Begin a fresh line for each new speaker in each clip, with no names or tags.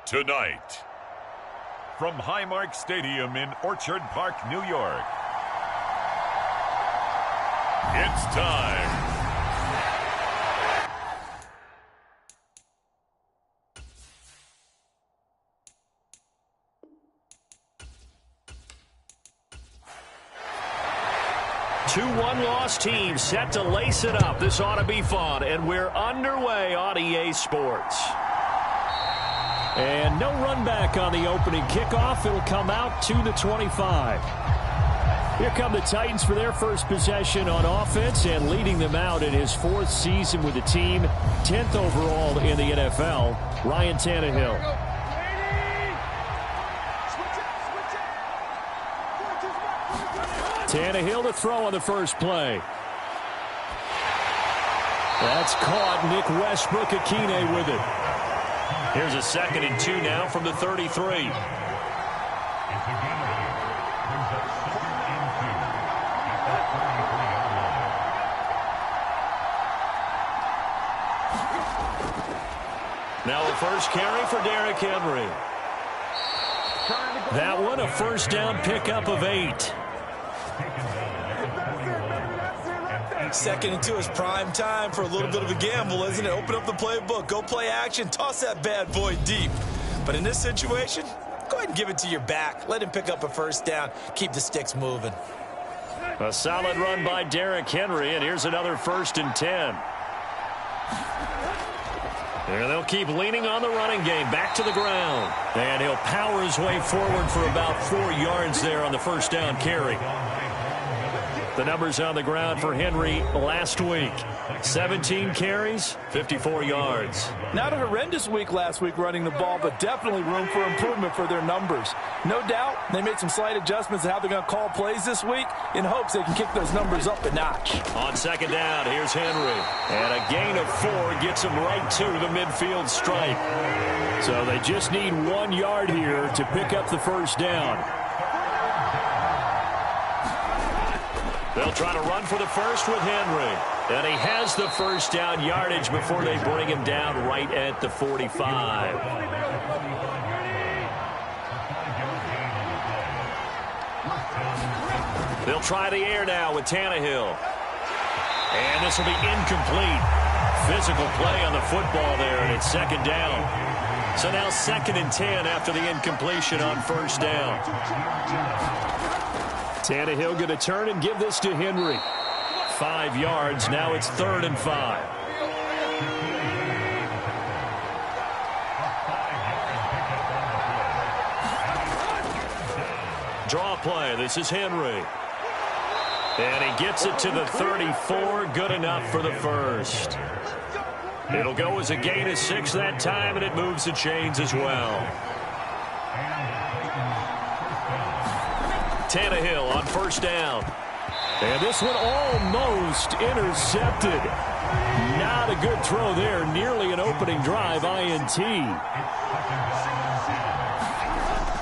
Tonight, from Highmark Stadium in Orchard Park, New York, it's time.
Two one-loss teams set to lace it up. This ought to be fun, and we're underway on EA Sports. And no run back on the opening kickoff. It'll come out to the 25. Here come the Titans for their first possession on offense, and leading them out in his fourth season with the team, 10th overall in the NFL, Ryan Tannehill. Tannehill to throw on the first play. That's caught. Nick Westbrook-Akine with it. Here's a 2nd and 2 now from the 33. Now a first carry for Derrick Henry. That one a first down pickup of 8.
2nd and 2 is prime time for a little bit of a gamble, isn't it? Open up the playbook, go play action, toss that bad boy deep. But in this situation, go ahead and give it to your back. Let him pick up a first down. Keep the sticks moving.
A solid run by Derrick Henry, and here's another 1st and 10. And they'll keep leaning on the running game. Back to the ground. And he'll power his way forward for about 4 yards there on the first down carry. The numbers on the ground for Henry last week. 17 carries, 54 yards.
Not a horrendous week last week running the ball, but definitely room for improvement for their numbers. No doubt they made some slight adjustments to how they're going to call plays this week in hopes they can kick those numbers up a notch.
On 2nd down, here's Henry. And a gain of 4 gets him right to the midfield stripe. So they just need 1 yard here to pick up the first down. They'll try to run for the first with Henry. And he has the first down yardage before they bring him down right at the 45. They'll try the air now with Tannehill. And this will be incomplete. Physical play on the football there, and it's 2nd down. So now 2nd and 10 after the incompletion on first down. Tannehill going to turn and give this to Henry. 5 yards. Now it's 3rd and 5. Draw play. This is Henry. And he gets it to the 34. Good enough for the first. It'll go as a gain of 6 that time, and it moves the chains as well. Tannehill on first down. And this one almost intercepted. Not a good throw there. Nearly an opening drive INT.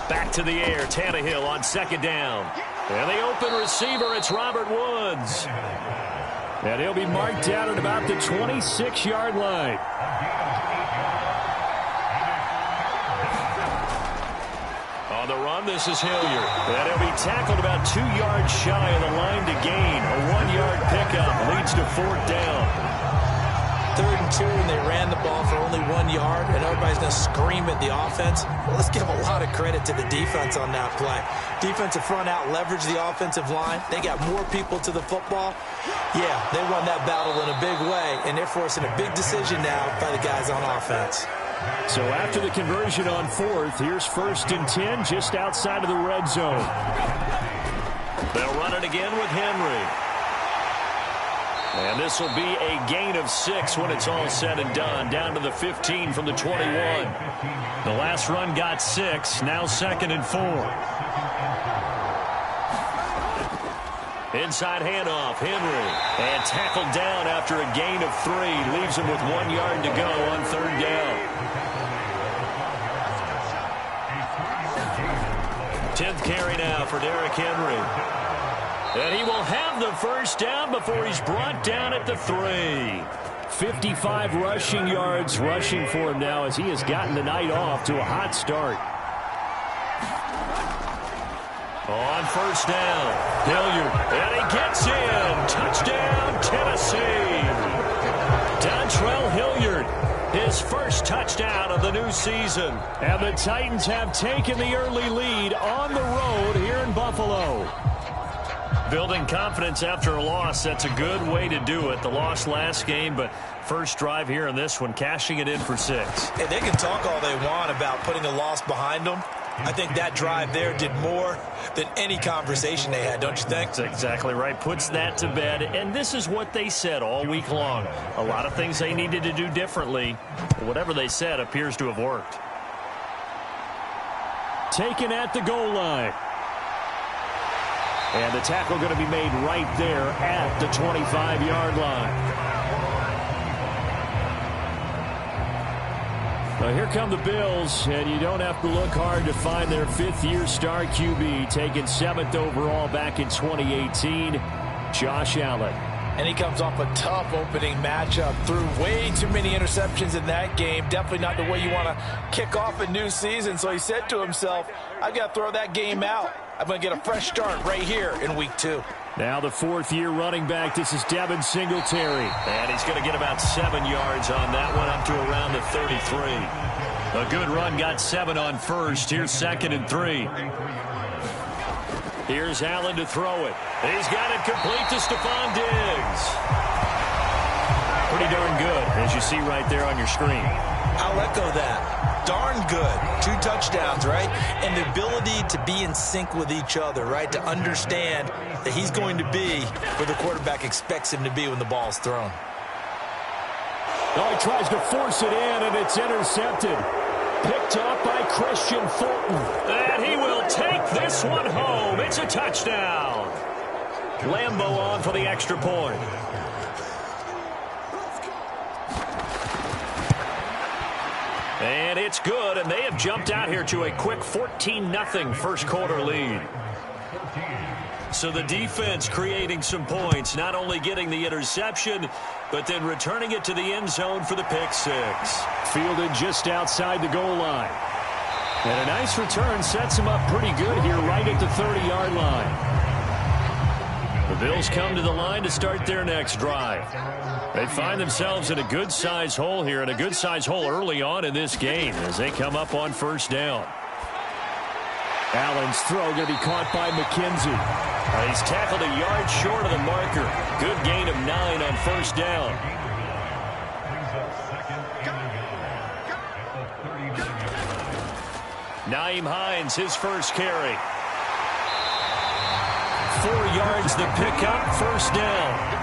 Back to the air. Tannehill on 2nd down. And the open receiver, it's Robert Woods. And he'll be marked down at about the 26-yard line. On the run, this is Hilliard. And he'll be tackled about 2 yards shy of the line to gain. A 1-yard pickup leads to 4th down.
3rd and 2, and they ran the ball for only 1 yard, and everybody's going to scream at the offense. Well, let's give a lot of credit to the defense on that play. Defensive front out leveraged the offensive line. They got more people to the football. Yeah, they won that battle in a big way, and they're forcing a big decision now by the guys on offense.
So after the conversion on 4th, here's 1st and 10 just outside of the red zone. They'll run it again with Henry. And this will be a gain of 6 when it's all said and done. Down to the 15 from the 21. The last run got 6. Now 2nd and 4. Inside handoff, Henry. And tackled down after a gain of 3. Leaves him with 1 yard to go on 3rd down. 10th carry now for Derrick Henry. And he will have the first down before he's brought down at the 3. 55 rushing yards rushing for him now as he has gotten the night off to a hot start. On first down, Hilliard, and he gets in. Touchdown, Tennessee. Dontrell Hilliard, his first touchdown of the new season. And the Titans have taken the early lead on the road here in Buffalo. Building confidence after a loss, that's a good way to do it. The loss last game, but first drive here in this one, cashing it in for 6.
Hey, they can talk all they want about putting a loss behind them. I think that drive there did more than any conversation they had, don't you think?
That's exactly right. Puts that to bed. And this is what they said all week long. A lot of things they needed to do differently. But whatever they said appears to have worked. Taken at the goal line. And the tackle going to be made right there at the 25-yard line. Now here come the Bills, and you don't have to look hard to find their 5th-year star QB, taken 7th overall back in 2018, Josh Allen.
And he comes off a tough opening matchup. Threw way too many interceptions in that game. Definitely not the way you want to kick off a new season. So he said to himself, I've got to throw that game out. I'm going to get a fresh start right here in week 2.
Now the 4th-year running back. This is Devin Singletary. And he's going to get about 7 yards on that one, up to around the 33. A good run, got 7 on first. Here's 2nd and 3. Here's Allen to throw it. He's got it complete to Stephon Diggs. Pretty darn good, as you see right there on your screen.
I'll echo that. Darn good. 2 touchdowns, right? And the ability to be in sync with each other, right? To understand that he's going to be where the quarterback expects him to be when the ball's thrown.
Oh, he tries to force it in, and it's intercepted. Picked off by Christian Fulton. And he will take this one home. It's a touchdown. Lambo on for the extra point. And it's good, and they have jumped out here to a quick 14-0 first quarter lead. So the defense creating some points, not only getting the interception, but then returning it to the end zone for the pick 6. Fielded just outside the goal line. And a nice return sets him up pretty good here right at the 30-yard line. The Bills come to the line to start their next drive. They find themselves in a good-sized hole here, and a good-sized hole early on in this game as they come up on first down. Allen's throw going to be caught by McKenzie. He's tackled a yard short of the marker. Good gain of 9 on first down. Nyheim Hines, his first carry. 4 yards the pickup, first down.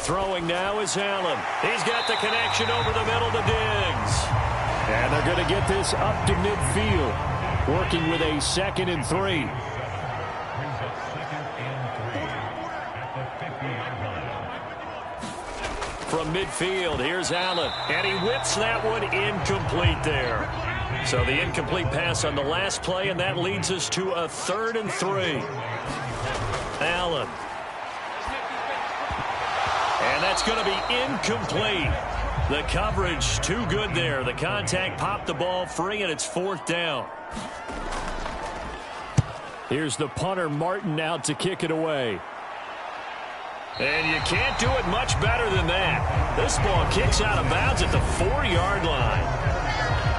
Throwing now is Allen. He's got the connection over the middle to Diggs. And they're going to get this up to midfield, working with a 2nd and 3. From midfield, here's Allen. And he whips that one incomplete there. So the incomplete pass on the last play, and that leads us to a 3rd and 3. Allen. And that's going to be incomplete. The coverage too good there. The contact popped the ball free, and it's 4th down. Here's the punter, Martin, out to kick it away. And you can't do it much better than that. This ball kicks out of bounds at the 4-yard line.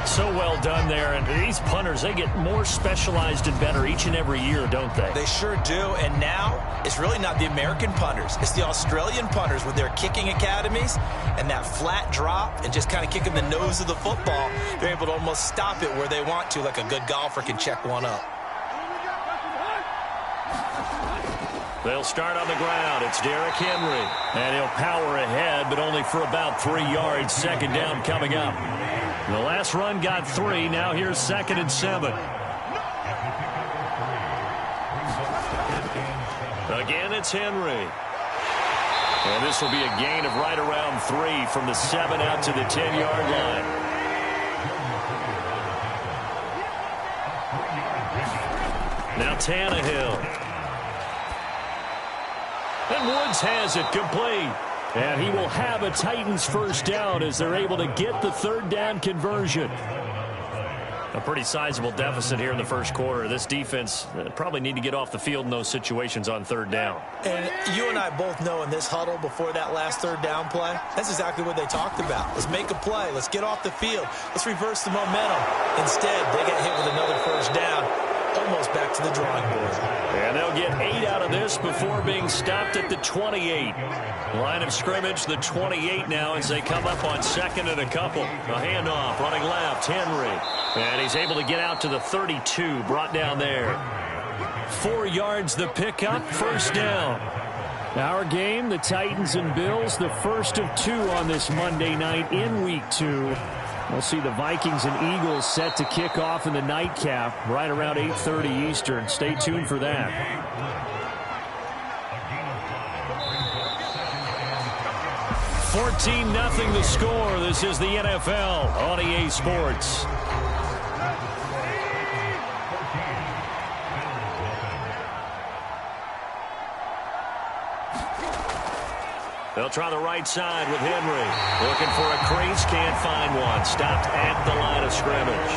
So well done there. And these punters, they get more specialized and better each and every year, don't they?
They sure do. And now it's really not the American punters. It's the Australian punters with their kicking academies and that flat drop and just kind of kicking the nose of the football. They're able to almost stop it where they want to, like a good golfer can check one up.
They'll start on the ground. It's Derrick Henry. And he'll power ahead, but only for about 3 yards. 2nd down coming up. The last run got 3. Now here's 2nd and 7. Again, it's Henry. And this will be a gain of right around 3 from the 7 out to the 10-yard line. Now Tannehill. And Woods has it complete. And he will have a Titans first down as they're able to get the third down conversion. A pretty sizable deficit here in the first quarter. This defense probably need to get off the field in those situations on third down.
And you and I both know in this huddle before that last third down play, that's exactly what they talked about. Let's make a play. Let's get off the field. Let's reverse the momentum. Instead, they got hit with another first down. Almost back to the drawing board.
And they'll get 8 out of this before being stopped at the 28. Line of scrimmage, the 28 now as they come up on second and a couple. A handoff, running left, Henry. And he's able to get out to the 32, brought down there. 4 yards the pickup, first down. Our game, the Titans and Bills, the first of 2 on this Monday night in Week 2. We'll see the Vikings and Eagles set to kick off in the nightcap right around 8:30 Eastern. Stay tuned for that. $14-0 the score. This is the NFL on EA Sports. They'll try the right side with Henry. Looking for a crease, can't find one. Stopped at the line of scrimmage.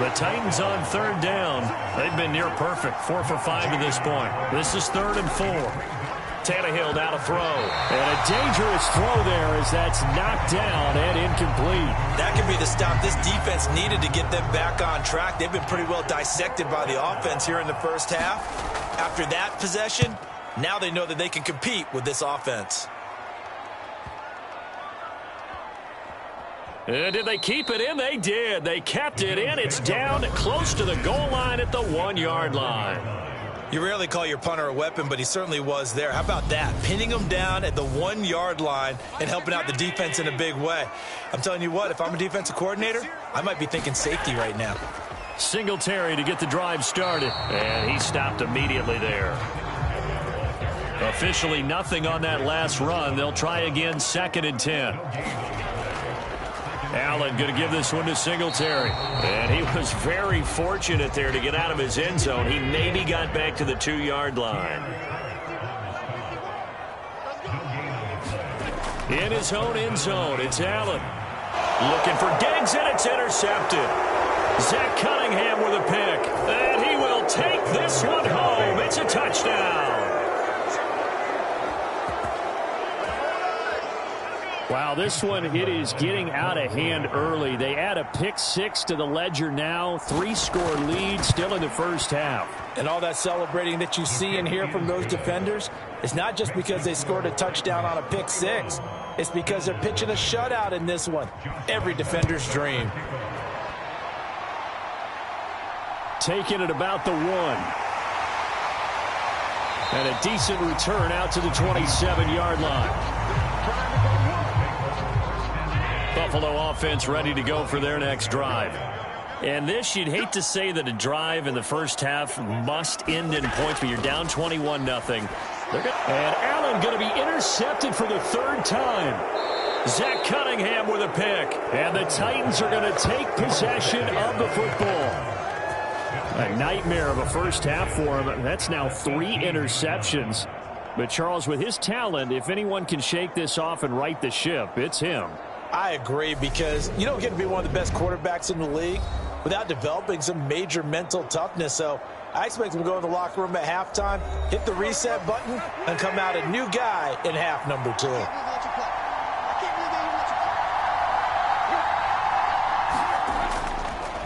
The Titans on third down. They've been near perfect. 4 for 5 to this point. This is 3rd and 4. Tannehill down to throw. And a dangerous throw there as that's knocked down and incomplete.
That could be the stop this defense needed to get them back on track. They've been pretty well dissected by the offense here in the first half. After that possession, now they know that they can compete with this offense.
Did they keep it in? They did. They kept it in. It's down close to the goal line at the 1-yard line.
You rarely call your punter a weapon, but he certainly was there. How about that? Pinning him down at the 1-yard line and helping out the defense in a big way. I'm telling you what, if I'm a defensive coordinator, I might be thinking safety right now.
Singletary to get the drive started. And he stopped immediately there. Officially nothing on that last run. They'll try again, 2nd and 10. Allen going to give this one to Singletary. And he was very fortunate there to get out of his end zone. He maybe got back to the 2-yard line. In his own end zone, it's Allen. Looking for Diggs, and it's intercepted. Zach Cunningham with a pick. And he will take this one home. It's a touchdown. Wow, this one, it is getting out of hand early. They add a pick 6 to the ledger now. 3-score lead still in the first half.
And all that celebrating that you see and hear from those defenders, it's not just because they scored a touchdown on a pick 6. It's because they're pitching a shutout in this one. Every defender's dream.
Taking it about the 1. And a decent return out to the 27-yard line. Buffalo offense ready to go for their next drive. And this, you'd hate to say that a drive in the first half must end in points, but you're down 21-0. And Allen going to be intercepted for the 3rd time. Zach Cunningham with a pick. And the Titans are going to take possession of the football. A nightmare of a first half for him. That's now 3 interceptions. But Charles, with his talent, if anyone can shake this off and right the ship, it's him.
I agree, because you don't get to be one of the best quarterbacks in the league without developing some major mental toughness. So I expect him to go in the locker room at halftime, hit the reset button, and come out a new guy in half number 2.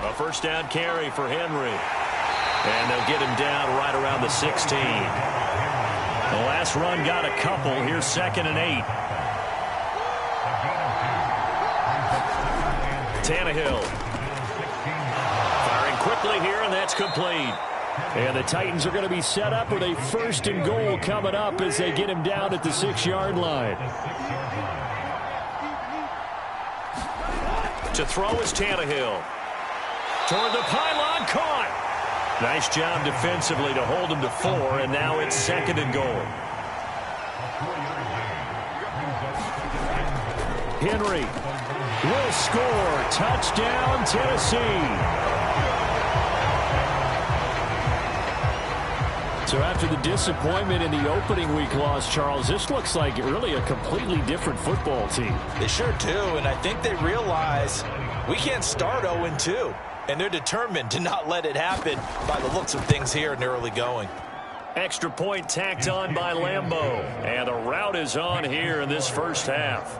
A first down carry for Henry. And they'll get him down right around the 16. The last run got a couple. Here's 2nd and 8. Tannehill. Firing quickly here, and that's complete. And the Titans are going to be set up with a 1st and goal coming up as they get him down at the 6-yard line. To throw is Tannehill. Toward the pylon, caught. Nice job defensively to hold him to 4, and now it's 2nd and goal. Henry will score. Touchdown, Tennessee. So after the disappointment in the opening week loss, Charles, this looks like really a completely different football team.
They sure do, and I think they realize we can't start 0-2, and they're determined to not let it happen by the looks of things here in the early going.
Extra point tacked on by Lambeau, and the route is on here in this first half.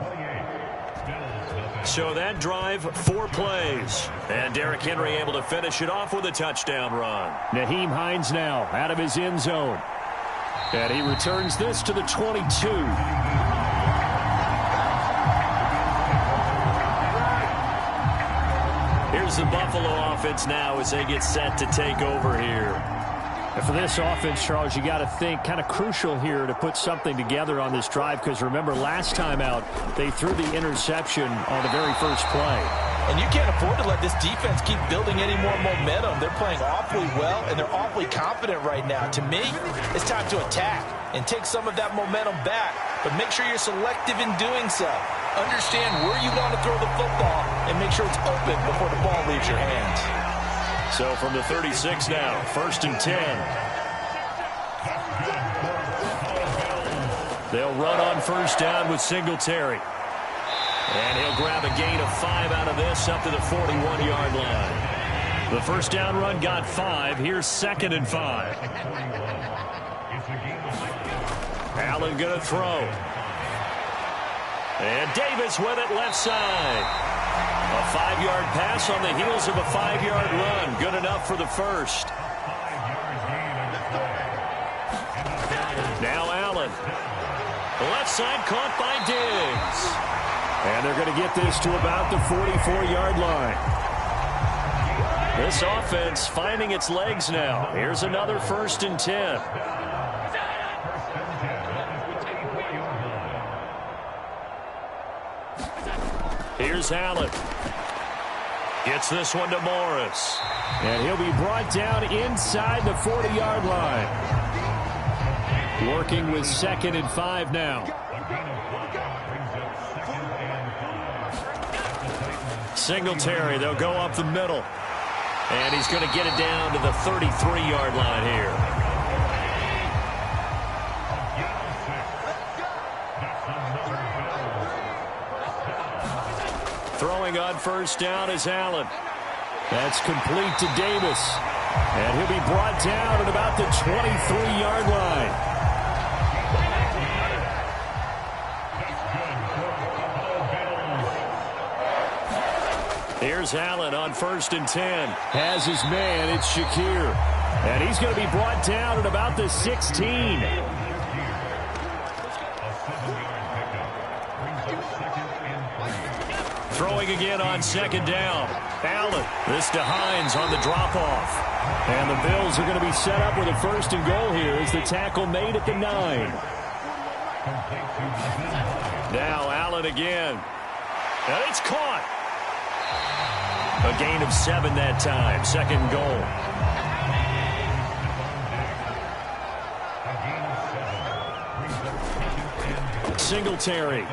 So that drive, 4 plays. And Derrick Henry able to finish it off with a touchdown run. Nyheim Hines now out of his end zone. And he returns this to the 22. Here's the Buffalo offense now as they get set to take over here. And for this offense, Charles, you got to think kind of crucial here to put something together on this drive, because remember last time out they threw the interception on the very first play.
And you can't afford to let this defense keep building any more momentum. They're playing awfully well, and they're awfully confident right now. To me, it's time to attack and take some of that momentum back, but make sure you're selective in doing so. Understand where you want to throw the football and make sure it's open before the ball leaves your hands.
So from the 36 now, 1st and 10. They'll run on first down with Singletary. And he'll grab a gain of 5 out of this up to the 41-yard line. The first down run got 5. Here's 2nd and 5. Allen going to throw. And Davis with it left side. A 5-yard pass on the heels of a 5-yard run. Good enough for the first. Now Allen. Left side caught by Diggs. And they're going to get this to about the 44-yard line. This offense finding its legs now. Here's another 1st and 10. Here's Allen. Gets this one to Morris. And he'll be brought down inside the 40-yard line. Working with 2nd and 5 now. Singletary, they'll go up the middle. And he's going to get it down to the 33-yard line here. Throwing on first down is Allen. That's complete to Davis. And he'll be brought down at about the 23-yard line. Here's Allen on 1st and 10. Has his man, it's Shakir. And he's going to be brought down at about the 16. Throwing again on 2nd down. Allen. This to Hines on the drop-off. And the Bills are going to be set up with a 1st and goal here as the tackle made at the 9. Now Allen again. And it's caught. A gain of 7 that time. 2nd goal. Singletary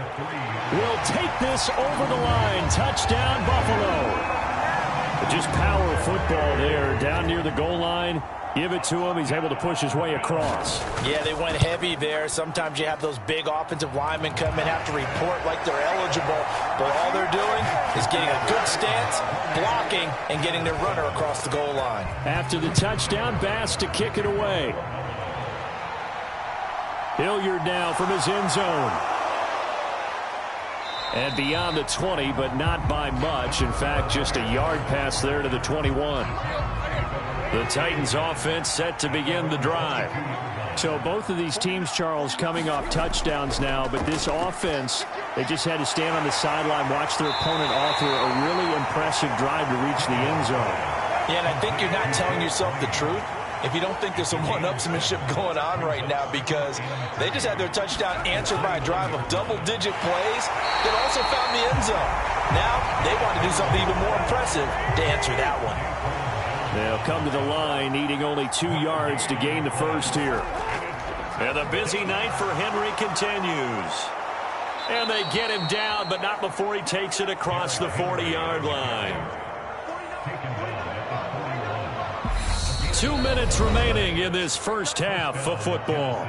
will take this over the line. Touchdown, Buffalo. Just power football there down near the goal line. Give it to him. He's able to push his way across.
Yeah, they went heavy there. Sometimes you have those big offensive linemen come in, have to report like they're eligible. But all they're doing is getting a good stance, blocking, and getting their runner across the goal line.
After the touchdown, Bass to kick it away. Hilliard now from his end zone. And beyond the 20, but not by much. In fact, just a yard pass there to the 21. The Titans offense set to begin the drive. So both of these teams, Charles, coming off touchdowns now, but this offense, they just had to stand on the sideline, watch their opponent author a really impressive drive to reach the end zone.
Yeah, and I think you're not telling yourself the truth if you don't think there's some one-upsmanship going on right now, because they just had their touchdown answered by a drive of double-digit plays that also found the end zone. Now they want to do something even more impressive to answer that one.
They'll come to the line, needing only 2 yards to gain the first here. And the busy night for Henry continues. And they get him down, but not before he takes it across the 40-yard line. 2 minutes remaining in this first half of football.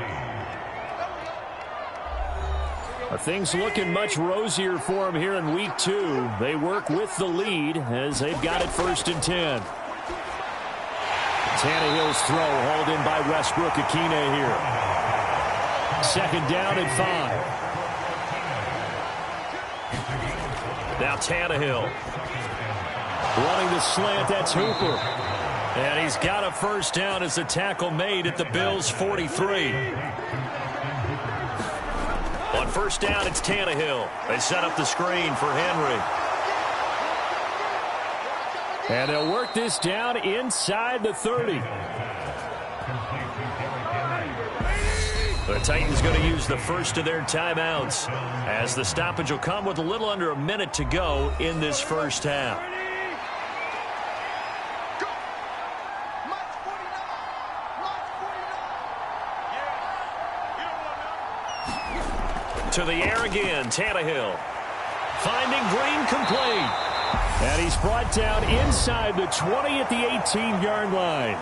Things looking much rosier for them here in week 2. They work with the lead as they've got it 1st and 10. Tannehill's throw hauled in by Westbrook-Akine here. 2nd down and 5. Now Tannehill. Running the slant, that's Hooper. And he's got a 1st down as the tackle made at the Bills' 43. On 1st down, it's Tannehill. They set up the screen for Henry. And they'll work this down inside the 30. The Titans going to use the first of their timeouts as the stoppage will come with a little under a minute to go in this first half. To the air again, Tannehill. Finding Green complete. And he's brought down inside the 20 at the 18-yard line.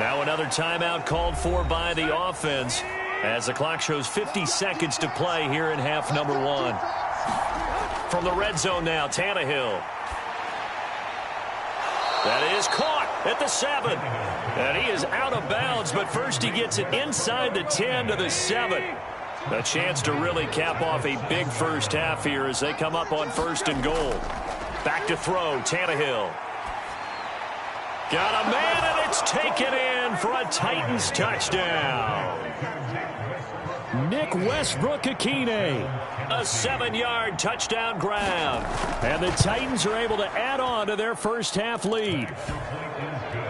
Now another timeout called for by the offense as the clock shows 50 seconds to play here in half number 1. From the red zone now, Tannehill. That is caught at the 7. And he is out of bounds, but first he gets it inside the 10 to the 7. A chance to really cap off a big first half here as they come up on 1st and goal. Back to throw, Tannehill. Got a man, and it's taken in for a Titans touchdown. Nick Westbrook-Akine. A 7-yard touchdown grab. And the Titans are able to add on to their first half lead.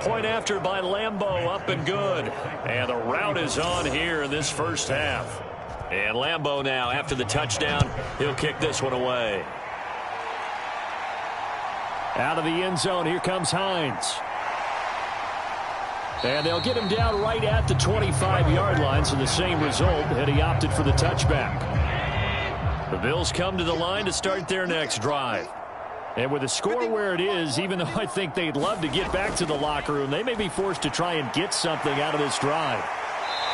Point after by Lambeau, up and good. And the route is on here in this first half. And Lambeau now, after the touchdown, he'll kick this one away. Out of the end zone, here comes Hines. And they'll get him down right at the 25-yard line, so the same result, and he opted for the touchback. The Bills come to the line to start their next drive. And with the score where it is, even though I think they'd love to get back to the locker room, they may be forced to try and get something out of this drive.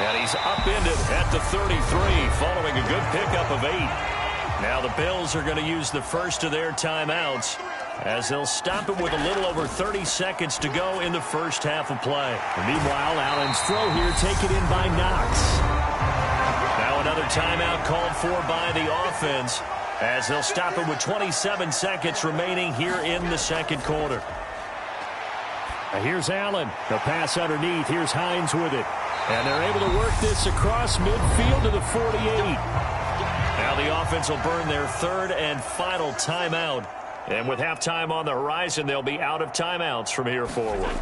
And he's upended at the 33 following a good pickup of 8. Now the Bills are going to use the first of their timeouts as they'll stop it with a little over 30 seconds to go in the first half of play. And meanwhile, Allen's throw here taken in by Knox. Now another timeout called for by the offense as they'll stop it with 27 seconds remaining here in the 2nd quarter. Now here's Allen. The pass underneath. Here's Hines with it. And they're able to work this across midfield to the 48. Now the offense will burn their 3rd and final timeout. And with halftime on the horizon, they'll be out of timeouts from here forward.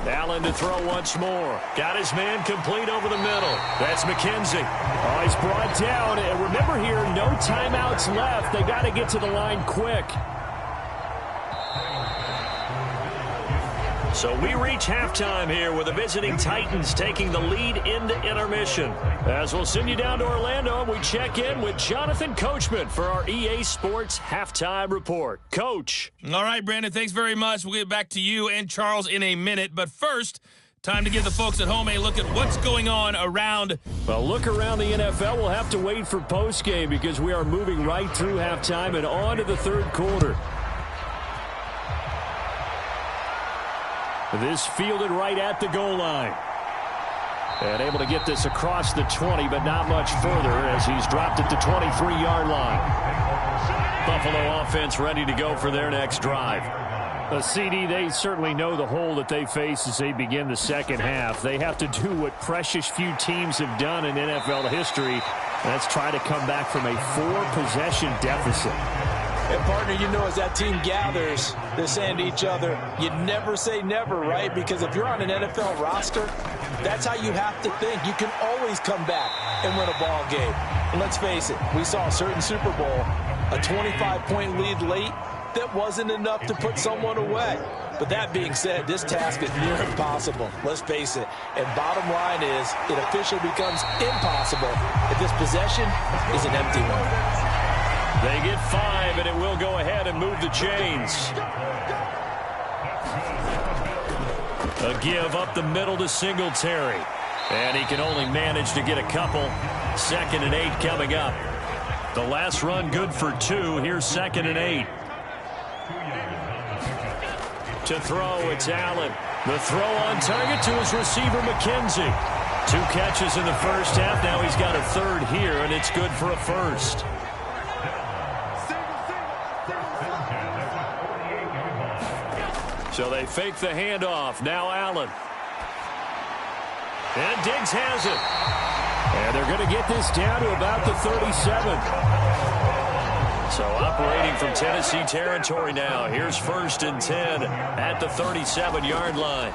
Allen to throw once more. Got his man complete over the middle. That's McKenzie. Oh, he's brought down. And remember here, no timeouts left. They got to get to the line quick. So we reach halftime here with the visiting Titans taking the lead into intermission. As we'll send you down to Orlando, and we check in with Jonathan Coachman for our EA Sports Halftime Report. Coach.
All right, Brandon, thanks very much. We'll get back to you and Charles in a minute. But first, time to give the folks at home a look at what's going on around.
Well, look around the NFL. We'll have to wait for postgame because we are moving right through halftime and on to the 3rd quarter. This fielded right at the goal line. And able to get this across the 20, but not much further as he's dropped at the 23-yard line. Buffalo offense ready to go for their next drive. The CD, they certainly know the hole that they face as they begin the 2nd half. They have to do what precious few teams have done in NFL history. That's try to come back from a 4-possession deficit.
And, partner, you know, as that team gathers, they're saying to each other, you never say never, right? Because if you're on an NFL roster, that's how you have to think. You can always come back and win a ball game. And let's face it, we saw a certain Super Bowl, a 25-point lead late, that wasn't enough to put someone away. But that being said, this task is near impossible. Let's face it. And bottom line is, it officially becomes impossible if this possession is an empty one.
They get 5, and it will go ahead and move the chains. A give up the middle to Singletary. And he can only manage to get a couple. 2nd and 8 coming up. The last run good for 2. Here's 2nd and 8. To throw, it's Allen. The throw on target to his receiver, McKenzie. 2 catches in the first half. Now he's got a 3rd here, and it's good for a 1st. So they fake the handoff. Now Allen. And Diggs has it. And they're going to get this down to about the 37. So operating from Tennessee territory now. Here's 1st and 10 at the 37-yard line.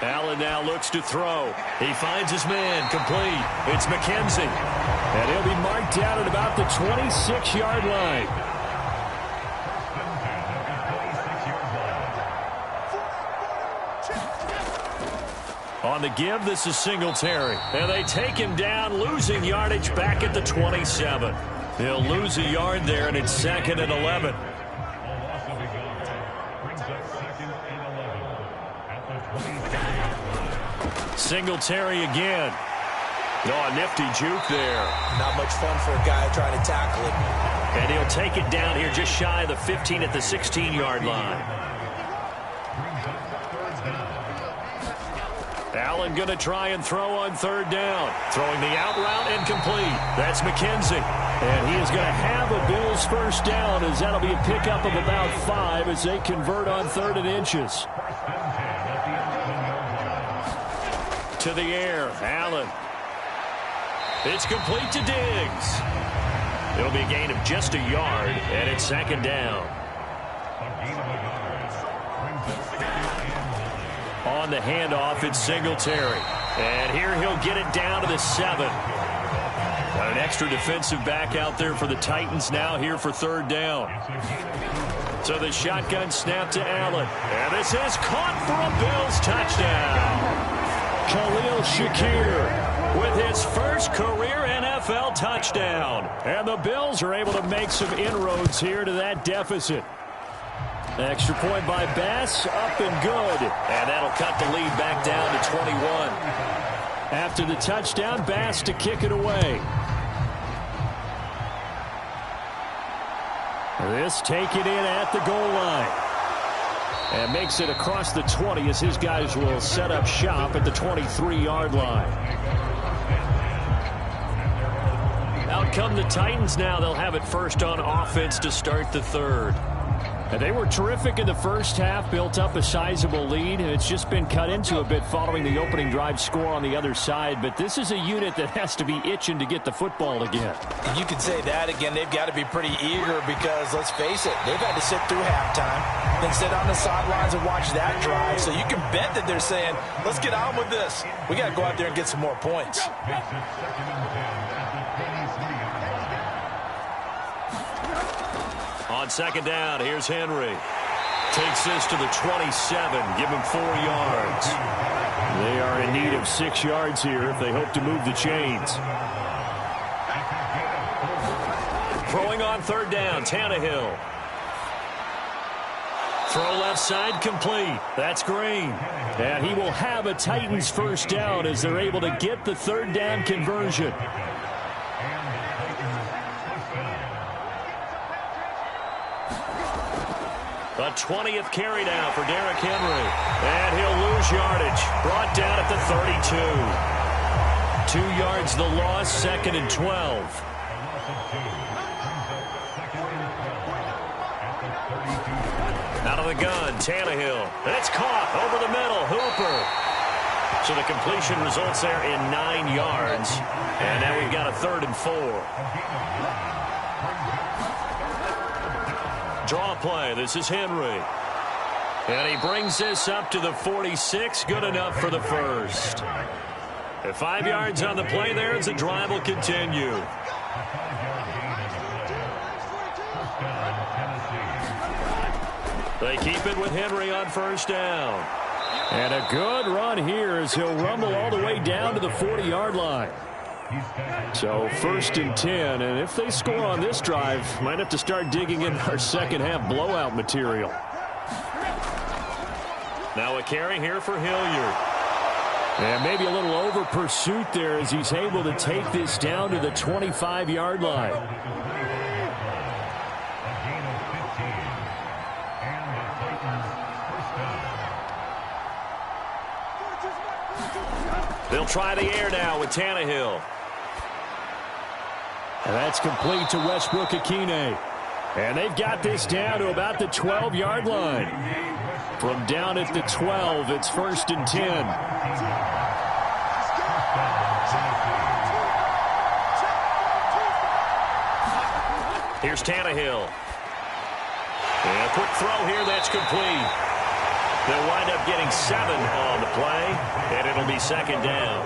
Allen now looks to throw. He finds his man complete. It's McKenzie. And he'll be marked down at about the 26-yard line. On the give, this is Singletary. And they take him down, losing yardage back at the 27. He'll lose a yard there, and it's 2nd and 11. Singletary again. Oh, a nifty juke there.
Not much fun for a guy trying to tackle it.
And he'll take it down here just shy of the 15 at the 16-yard line. Allen going to try and throw on 3rd down. Throwing the out route incomplete. That's McKenzie. And he is going to have a Bills 1st down, as that'll be a pickup of about 5 as they convert on 3rd and inches. To the air, Allen. It's complete to Diggs. It'll be a gain of just a yard, and it's 2nd down. On the handoff, it's Singletary. And here he'll get it down to the 7. Got an extra defensive back out there for the Titans now here for 3rd down. So the shotgun snap to Allen. And this is caught for a Bills touchdown. Khalil Shakir with his first career NFL touchdown. And the Bills are able to make some inroads here to that deficit. Extra point by Bass, up and good. And that'll cut the lead back down to 21. After the touchdown, Bass to kick it away. This taken in at the goal line. And makes it across the 20 as his guys will set up shop at the 23-yard line. Out come the Titans now. They'll have it first on offense to start the 3rd. And they were terrific in the first half, built up a sizable lead, and it's just been cut into a bit following the opening drive score on the other side. But this is a unit that has to be itching to get the football again.
And you can say that again. They've got to be pretty eager because, let's face it, they've had to sit through halftime, then sit on the sidelines and watch that drive. So you can bet that they're saying, let's get on with this. We got to go out there and get some more points.
On 2nd down, here's Henry. Takes this to the 27. Give him 4 yards. They are in need of 6 yards here if they hope to move the chains. Throwing on 3rd down, Tannehill. Throw left side complete. That's Green. And he will have a Titans 1st down as they're able to get the 3rd down conversion. A 20th carry now for Derrick Henry. And he'll lose yardage. Brought down at the 32. 2 yards the loss, 2nd and 12. Out of the gun, Tannehill. And it's caught over the middle, Hooper. So the completion results there in 9 yards. And now we've got a 3rd and 4. Draw play. This is Henry. And he brings this up to the 46. Good enough for the 1st. At 5 yards on the play there as the drive will continue. They keep it with Henry on 1st down. And a good run here as he'll rumble all the way down to the 40-yard line. So 1st and 10, and if they score on this drive, might have to start digging in our second half blowout material. Now a carry here for Hilliard. And maybe a little over pursuit there as he's able to take this down to the 25-yard line. They'll try the air now with Tannehill. And that's complete to Westbrook-Ikhine. And they've got this down to about the 12-yard line. From down at the 12, it's 1st and 10. Here's Tannehill. And a quick throw here, that's complete. They'll wind up getting 7 on the play, and it'll be 2nd down.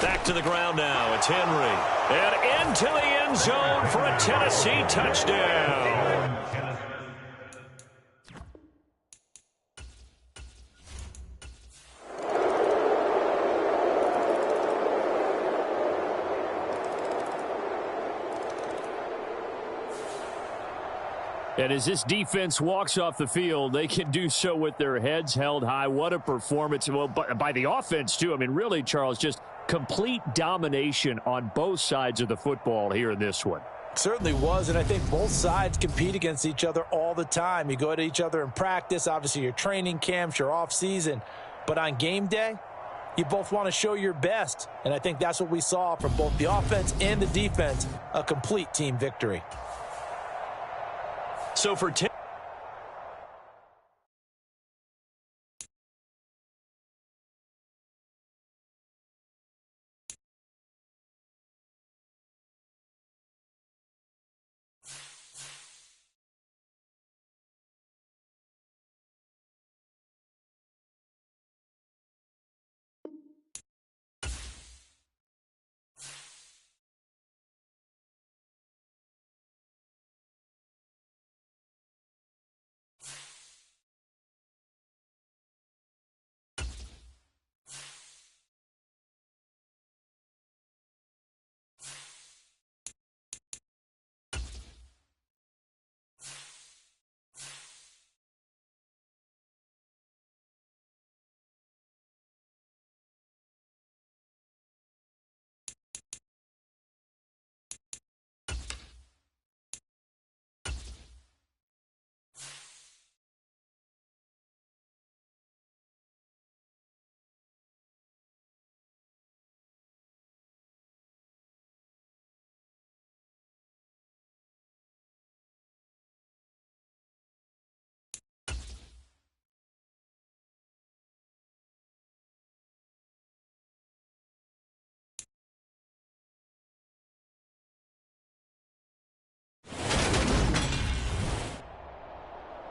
Back to the ground now. It's Henry. And into the end zone for a Tennessee touchdown. And as this defense walks off the field, they can do so with their heads held high. What a performance. Well, by the offense, too. I mean, really, Charles, just complete domination on both sides of the football here in this one.
Certainly was, and I think both sides compete against each other all the time. You go at each other in practice, obviously your training camps, your off-season. But on game day, you both want to show your best. And I think that's what we saw from both the offense and the defense, a complete team victory.
So for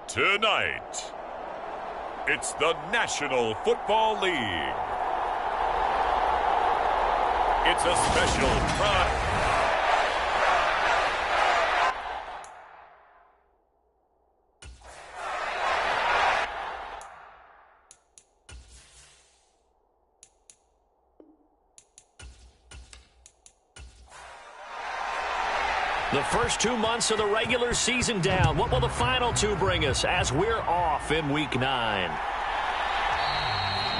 Tonight, it's the National Football League. It's a special prize.
the first 2 months of the regular season down. What will the final 2 bring us as we're off in Week 9?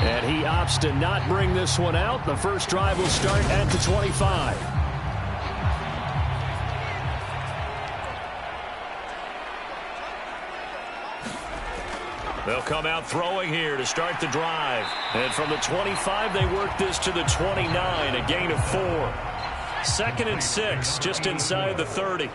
And he opts to not bring this one out. The first drive will start at the 25. They'll come out throwing here to start the drive. And from the 25, they work this to the 29, a gain of 4. 2nd and 6, just inside the 30.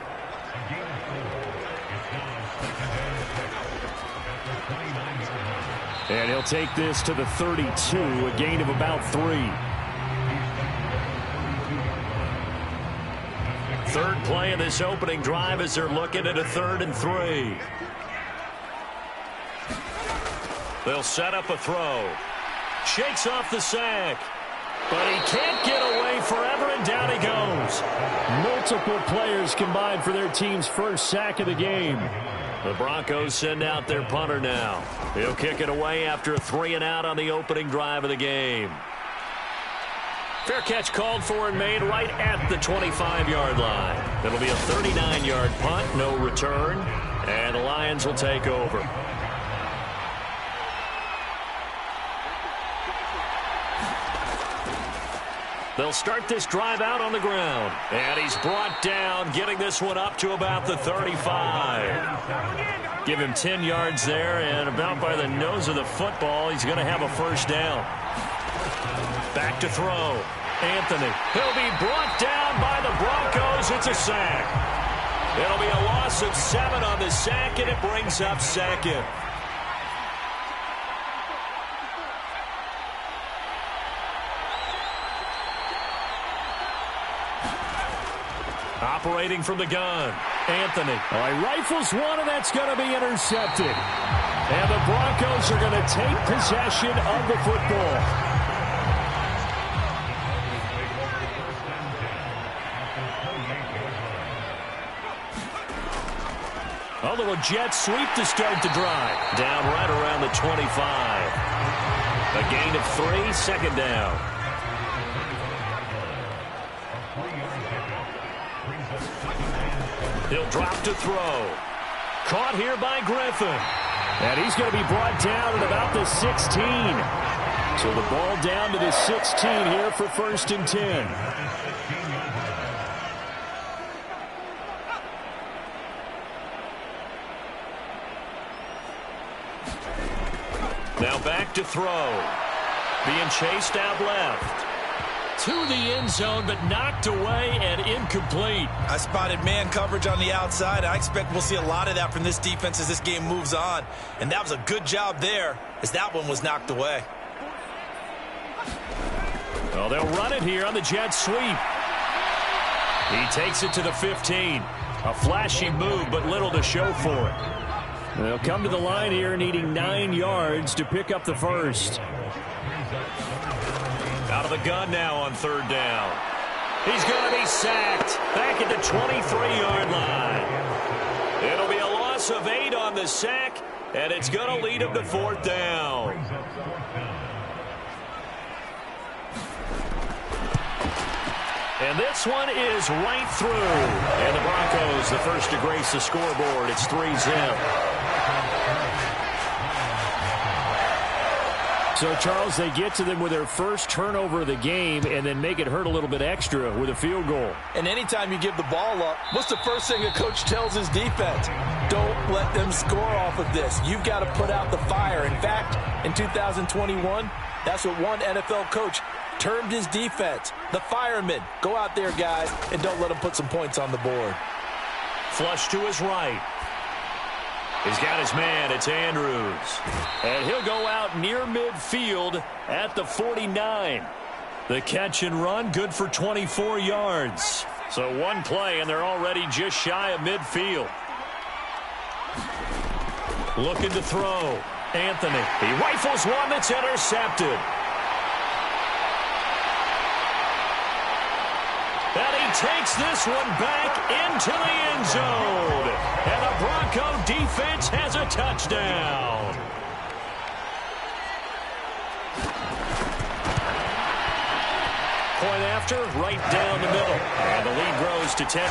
And he'll take this to the 32, a gain of about 3. Third play of this opening drive as they're looking at a 3rd and 3. They'll set up a throw. Shakes off the sack. But he can't get away forever, and down he goes. Multiple players combined for their team's first sack of the game. The Broncos send out their punter now. He'll kick it away after a 3-and-out on the opening drive of the game. Fair catch called for and made right at the 25-yard line. It'll be a 39-yard punt, no return, and the Lions will take over. They'll start this drive out on the ground. And he's brought down, getting this one up to about the 35. Give him 10 yards there, and about by the nose of the football, he's going to have a first down. Back to throw. Anthony. He'll be brought down by the Broncos. It's a sack. It'll be a loss of 7 on the sack, and it brings up second. Operating from the gun, Anthony.
He rifles one, and that's going to be intercepted. And the Broncos are going to take possession of the football.
A little jet sweep to start the drive. Down right around the 25. A gain of 3, second down. He'll drop to throw. Caught here by Griffin.
And he's going to be brought down at about the 16. So the ball down to the 16 here for 1st and 10.
Now back to throw. Being chased out left. To the end zone, but knocked away and incomplete.
I spotted man coverage on the outside. I expect we'll see a lot of that from this defense as this game moves on. And that was a good job there as that one was knocked away.
Well, they'll run it here on the jet sweep. He takes it to the 15. A flashy move, but little to show for it.
They'll come to the line here needing 9 yards to pick up the first.
Out of the gun now on 3rd down. He's going to be sacked back at the 23-yard line. It'll be a loss of 8 on the sack, and it's going to lead him to 4th down. And this one is right through. And the Broncos, the first to grace the scoreboard. It's 3-0.
So, Charles, they get to them with their first turnover of the game and then make it hurt a little bit extra with a field goal.
And anytime you give the ball up, what's the first thing a coach tells his defense? Don't let them score off of this. You've got to put out the fire. In fact, in 2021, that's what one NFL coach termed his defense. The firemen. Go out there, guys, and don't let them put some points on the board.
Flush to his right. He's got his man. It's Andrews.
And he'll go out near midfield at the 49.
The catch and run, good for 24 yards. So one play, and they're already just shy of midfield. Looking to throw. Anthony. He rifles one that's intercepted. And he takes this one back into the end zone. And the Bronco defense has a touchdown. Point after, right down the middle. And the lead grows to 10-0.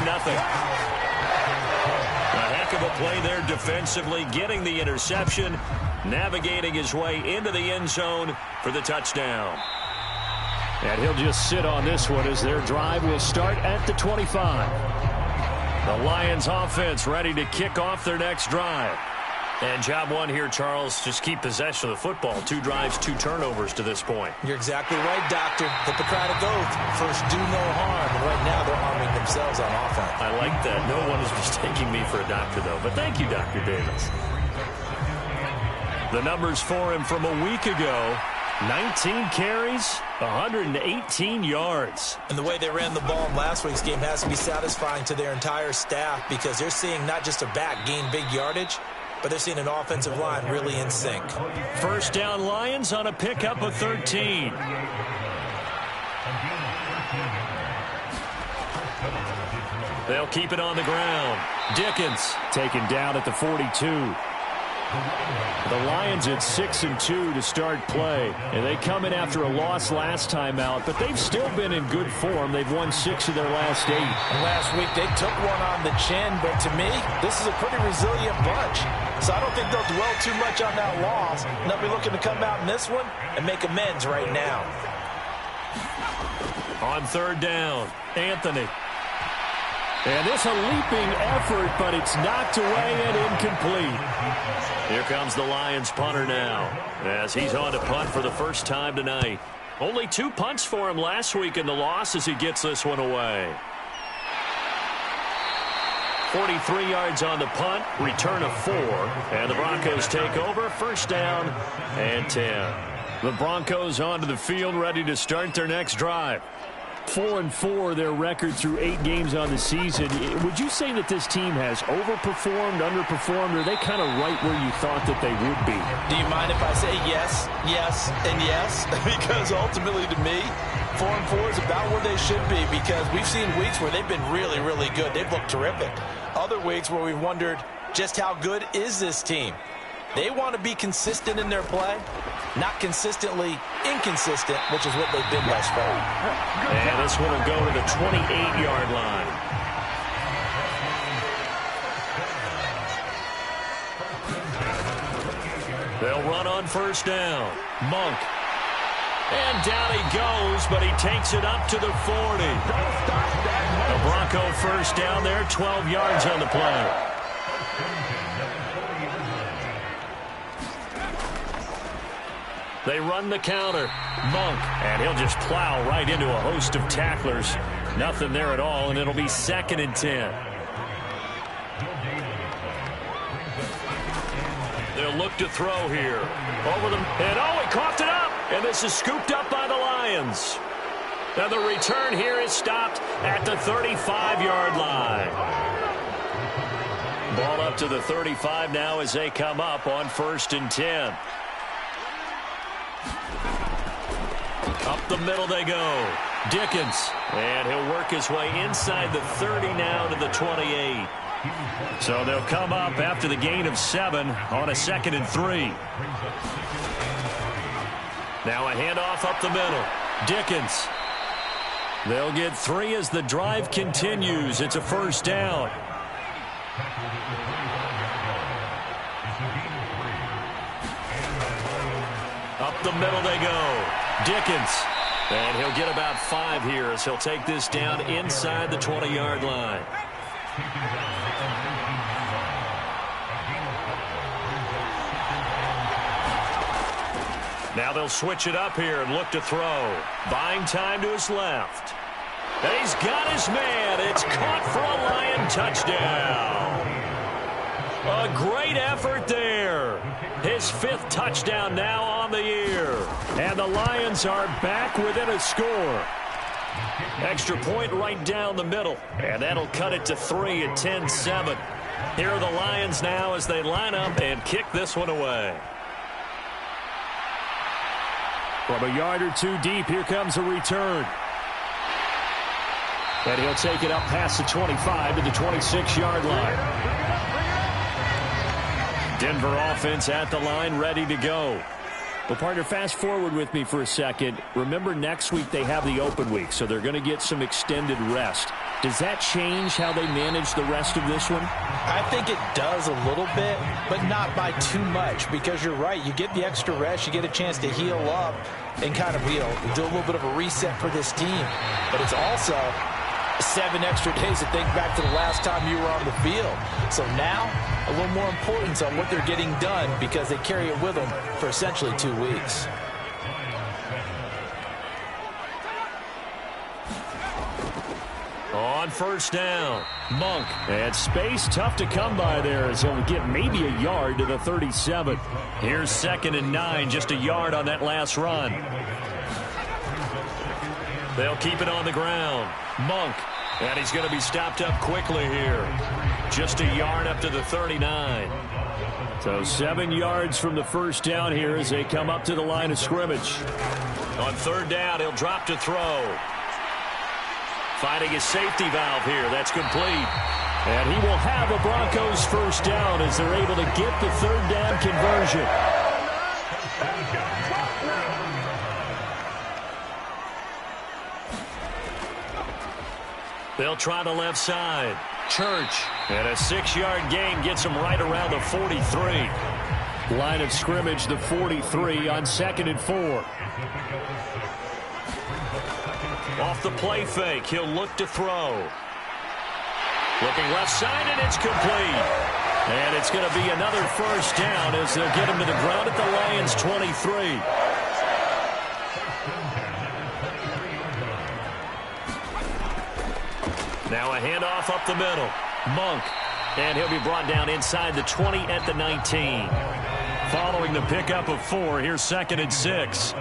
A heck of a play there defensively, getting the interception, navigating his way into the end zone for the touchdown.
And he'll just sit on this one as their drive will start at the 25.
The Lions offense ready to kick off their next drive. And job one here, Charles, just keep possession of the football. 2 drives, 2 turnovers to this point.
You're exactly right, Doctor. Hippocratic oath. First, do no harm. And right now, they're harming themselves on offense.
I like that. No one is mistaking me for a doctor, though. But thank you, Dr. Davis. The numbers for him from a week ago. 19 carries, 118 yards.
And the way they ran the ball in last week's game has to be satisfying to their entire staff because they're seeing not just a back gain big yardage, but they're seeing an offensive line really in sync.
First down Lions on a pickup of 13. They'll keep it on the ground. Dickens
taken down at the 42. The Lions at 6-2 to start play. And they come in after a loss last time out, but they've still been in good form. They've won 6 of their last 8.
And last week they took one on the chin, but to me, this is a pretty resilient bunch. So I don't think they'll dwell too much on that loss. And they'll be looking to come out in this one and make amends right now.
On third down, Anthony.
And it's a leaping effort, but it's knocked away and incomplete.
Here comes the Lions punter now, as he's on to punt for the first time tonight. Only 2 punts for him last week in the loss as he gets this one away. 43 yards on the punt, return of 4, and the Broncos take over, first down and 10.
The Broncos onto the field, ready to start their next drive. 4-4, their record through 8 games on the season. Would you say that this team has overperformed, underperformed, or are they kind of right where you thought that they would be?
Do you mind if I say yes, yes, and yes? Because ultimately to me, 4-4 is about where they should be, because we've seen weeks where they've been really, really good. They've looked terrific. Other weeks where we've wondered just how good is this team. They want to be consistent in their play, not consistently inconsistent, which is what they've been thus far.
And this one will go to the 28-yard line. They'll run on first down. Monk. And down he goes, but he takes it up to the 40. The Bronco first down there, 12 yards on the play. They run the counter. Monk. And he'll just plow right into a host of tacklers. Nothing there at all, and it'll be 2nd and 10. They'll look to throw here. Over them. And oh, he coughed it up. And this is scooped up by the Lions. Now the return here is stopped at the 35-yard line. Ball up to the 35 now as they come up on 1st and 10. Up the middle they go. Dickens. And he'll work his way inside the 30 now to the 28. So they'll come up after the gain of 7 on a 2nd and 3. Now a handoff up the middle. Dickens. They'll get 3 as the drive continues. It's a first down. Up the middle they go. Dickens. And he'll get about 5 here as he'll take this down inside the 20-yard line. Now they'll switch it up here and look to throw. Buying time to his left. And he's got his man. It's caught for a Lion touchdown. A great effort there. His 5th touchdown now on the year. And the Lions are back within a score. Extra point right down the middle. And that'll cut it to 3 at 10-7. Here are the Lions now as they line up and kick this one away.
From a yard or 2 deep, here comes a return. And he'll take it up past the 25 to the 26-yard line.
Denver offense at the line, ready to go.
Well, partner, fast forward with me for a second. Remember, next week they have the open week, so they're going to get some extended rest. Does that change how they manage the rest of this one?
I think it does a little bit, but not by too much, because you're right. You get the extra rest. You get a chance to heal up and kind of, do a little bit of a reset for this team. But it's also 7 extra days to think back to the last time you were on the field. So now, a little more importance on what they're getting done because they carry it with them for essentially 2 weeks.
On first down, Monk.
And space tough to come by there as he'll get maybe a yard to the 37.
Here's 2nd and 9, just a yard on that last run. They'll keep it on the ground. Monk. And he's going to be stopped up quickly here. Just a yard up to the 39.
So 7 yards from the first down here as they come up to the line of scrimmage.
On third down, he'll drop to throw. Finding his safety valve here. That's complete.
And he will have a Broncos first down as they're able to get the third down conversion. They'll try the left side. Church. And a 6-yard gain gets him right around the 43. Line of scrimmage, the 43 on 2nd and 4. Off the play fake, he'll look to throw. Looking left side, and it's complete. And it's going to be another first down as they'll get him to the ground at the Lions' 23. Now a handoff up the middle. Monk. And he'll be brought down inside the 20 at the 19. Following the pickup of 4, here's 2nd and 6.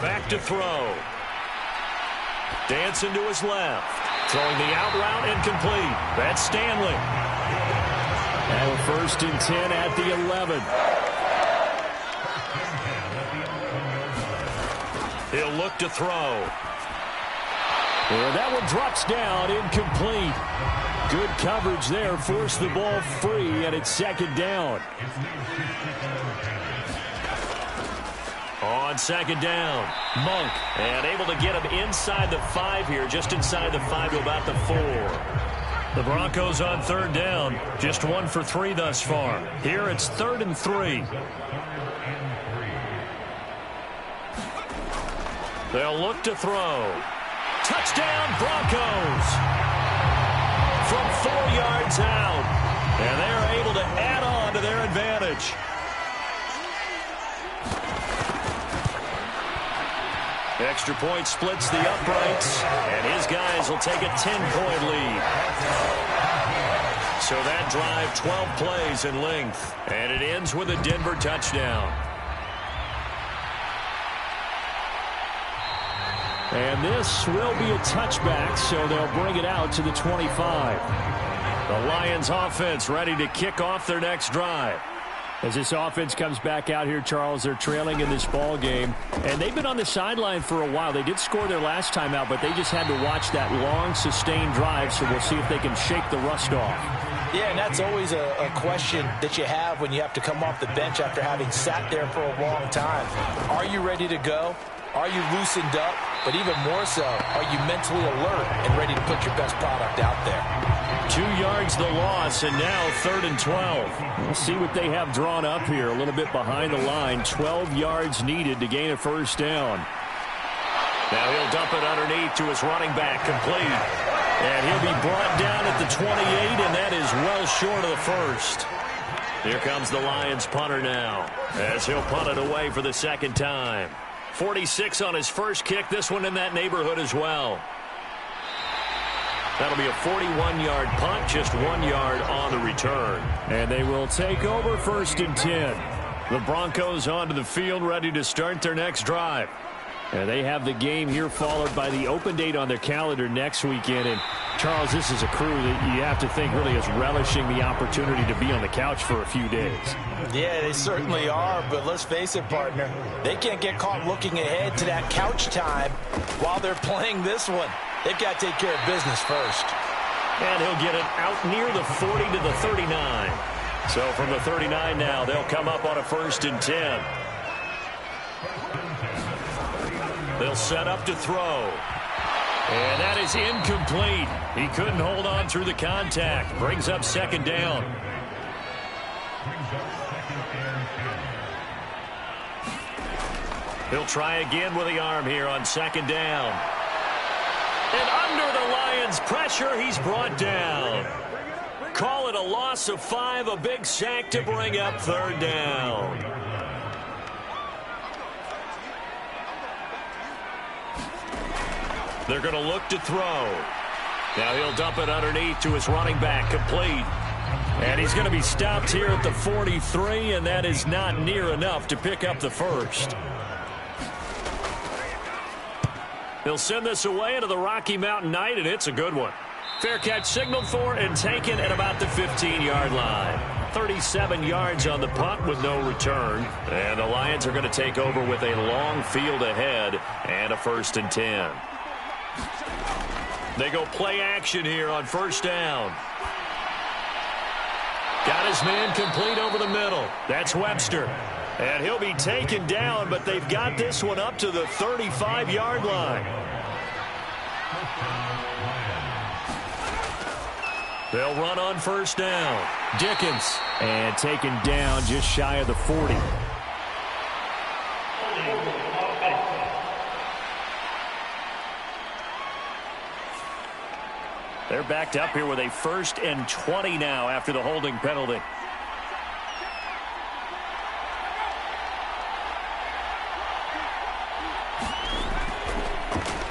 Back to throw. Dancing to his left. Throwing the out route incomplete. That's Stanley. Now a 1st and 10 at the 11. He'll look to throw. Well, that one drops down, incomplete. Good coverage there, forced the ball free, and it's 2nd down. On 2nd down, Monk, and able to get him inside the 5 here, just inside the 5 to about the 4. The Broncos on 3rd down, just 1 for 3 thus far. Here it's 3rd and 3. They'll look to throw. Touchdown, Broncos! From 4 yards out, and they're able to add on to their advantage. Extra point splits the uprights, and his guys will take a 10-point lead. So that drive, 12 plays in length, and it ends with a Denver touchdown. And this will be a touchback, so they'll bring it out to the 25. The Lions offense ready to kick off their next drive. As this offense comes back out here, Charles, they're trailing in this ball game, and they've been on the sideline for a while. They did score their last time out, but they just had to watch that long, sustained drive, so we'll see if they can shake the rust off.
Yeah, and that's always a question that you have when you have to come off the bench after having sat there for a long time. Are you ready to go? Are you loosened up? But even more so, are you mentally alert and ready to put your best product out there?
2 yards the loss, and now 3rd and 12. We'll see what they have drawn up here. A little bit behind the line. 12 yards needed to gain a first down. Now he'll dump it underneath to his running back, complete. And he'll be brought down at the 28, and that is well short of the first. Here comes the Lions punter now, as he'll punt it away for the 2nd time. 46 on his first kick, this one in that neighborhood as well. That'll be a 41-yard punt, just 1 yard on the return. And they will take over 1st and 10. The Broncos onto the field, ready to start their next drive. And they have the game here followed by the open date on their calendar next weekend. And, Charles, this is a crew that you have to think really is relishing the opportunity to be on the couch for a few days.
Yeah, they certainly are, but let's face it, partner. They can't get caught looking ahead to that couch time while they're playing this one. They've got to take care of business first.
And he'll get it out near the 40 to the 39. So from the 39 now, they'll come up on a 1st and 10. They'll set up to throw. And that is incomplete. He couldn't hold on through the contact. Brings up 2nd down. He'll try again with the arm here on 2nd down. And under the Lions' pressure, he's brought down. Call it a loss of 5, a big sack to bring up 3rd down. They're going to look to throw. Now he'll dump it underneath to his running back, complete. And he's going to be stopped here at the 43, and that is not near enough to pick up the first. They'll send this away into the Rocky Mountain Night, and it's a good one. Fair catch signaled for and taken at about the 15-yard line. 37 yards on the punt with no return. And the Lions are going to take over with a long field ahead and a 1st and 10.
They go play action here on first down. Got his man complete over the middle. That's Webster. And he'll be taken down, but they've got this one up to the 35-yard line. They'll run on first down. Dickens.
And taken down just shy of the 40.
They're backed up here with a 1st and 20 now after the holding penalty.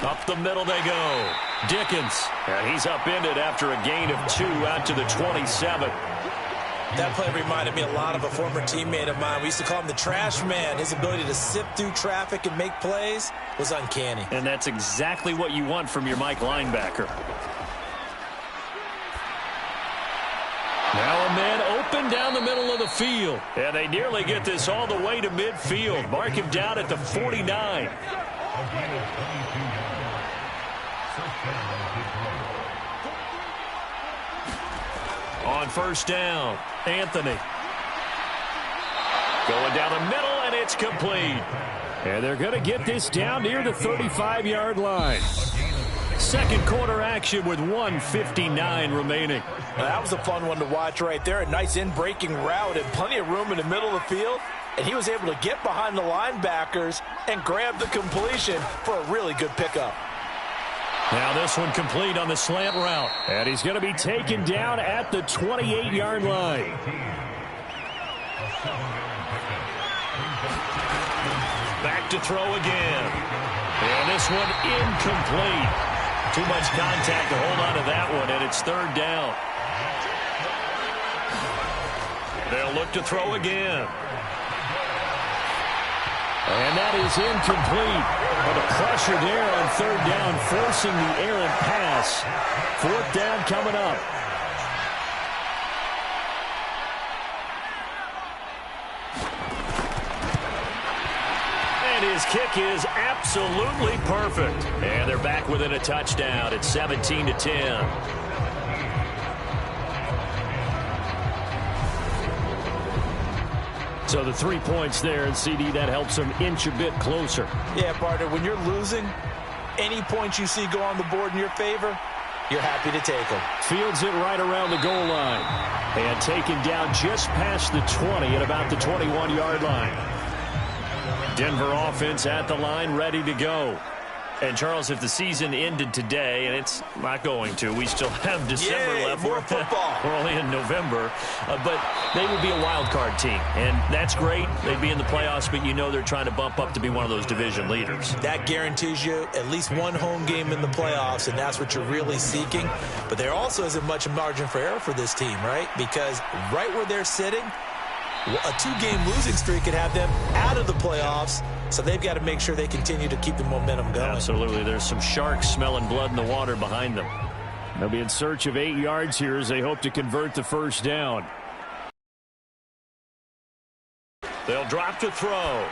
Up the middle they go. Dickens. And he's upended after a gain of 2 out to the 27.
That play reminded me a lot of a former teammate of mine. We used to call him the trash man. His ability to sift through traffic and make plays was uncanny.
And that's exactly what you want from your Mike linebacker. Now a man open down the middle of the field. And they nearly get this all the way to midfield. Mark him down at the 49. On first down, Anthony. Going down the middle, and it's complete.
And they're going to get this down near the 35-yard line. Second quarter action with 1:59 remaining.
Now, that was a fun one to watch right there. A nice in-breaking route and plenty of room in the middle of the field. And he was able to get behind the linebackers and grab the completion for a really good pickup.
Now this one complete on the slant route.
And he's going to be taken down at the 28-yard line.
Back to throw again. And this one incomplete. Too much contact to hold on to that one, and it's 3rd down. They'll look to throw again.
And that is incomplete. But the pressure there on 3rd down, forcing the errant pass. 4th down coming up.
And his kick is absolutely perfect. And they're back within a touchdown at 17-10.
So the 3 points there, and CD, that helps them inch a bit closer.
Yeah, partner, when you're losing, any points you see go on the board in your favor, you're happy to take them.
Fields it right around the goal line. And taken down just past the 20 at about the 21-yard line.
Denver offense at the line, ready to go. And, Charles, if the season ended today, and it's not going to, we still have December left.
More football.
We're only in November. But they would be a wild card team, and that's great. They'd be in the playoffs, but you know they're trying to bump up to be one of those division leaders.
That guarantees you at least one home game in the playoffs, and that's what you're really seeking. But there also isn't much margin for error for this team, right? Because right where they're sitting, a 2-game losing streak could have them out of the playoffs, so they've got to make sure they continue to keep the momentum going.
Absolutely. There's some sharks smelling blood in the water behind them.
They'll be in search of 8 yards here as they hope to convert the 1st down.
They'll drop to throw.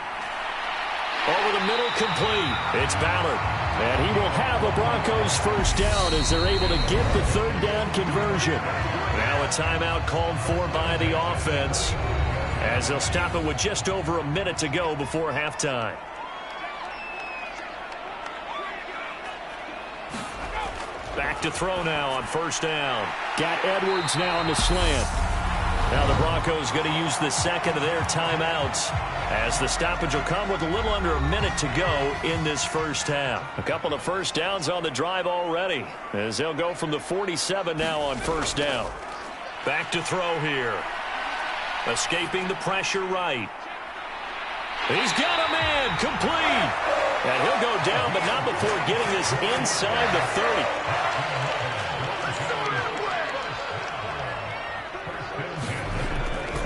Over the middle, complete. It's Ballard.
And he will have a Broncos 1st down as they're able to get the 3rd down conversion.
Now a timeout called for by the offense, as they'll stop it with just over a minute to go before halftime. Back to throw now on 1st down.
Got Edwards now on the slant.
Now the Broncos going to use the second of their timeouts, as the stoppage will come with a little under a minute to go in this 1st half. A couple of 1st downs on the drive already, as they'll go from the 47 now on 1st down. Back to throw here. Escaping the pressure right. He's got a man, complete. And he'll go down, but not before getting this inside the 30.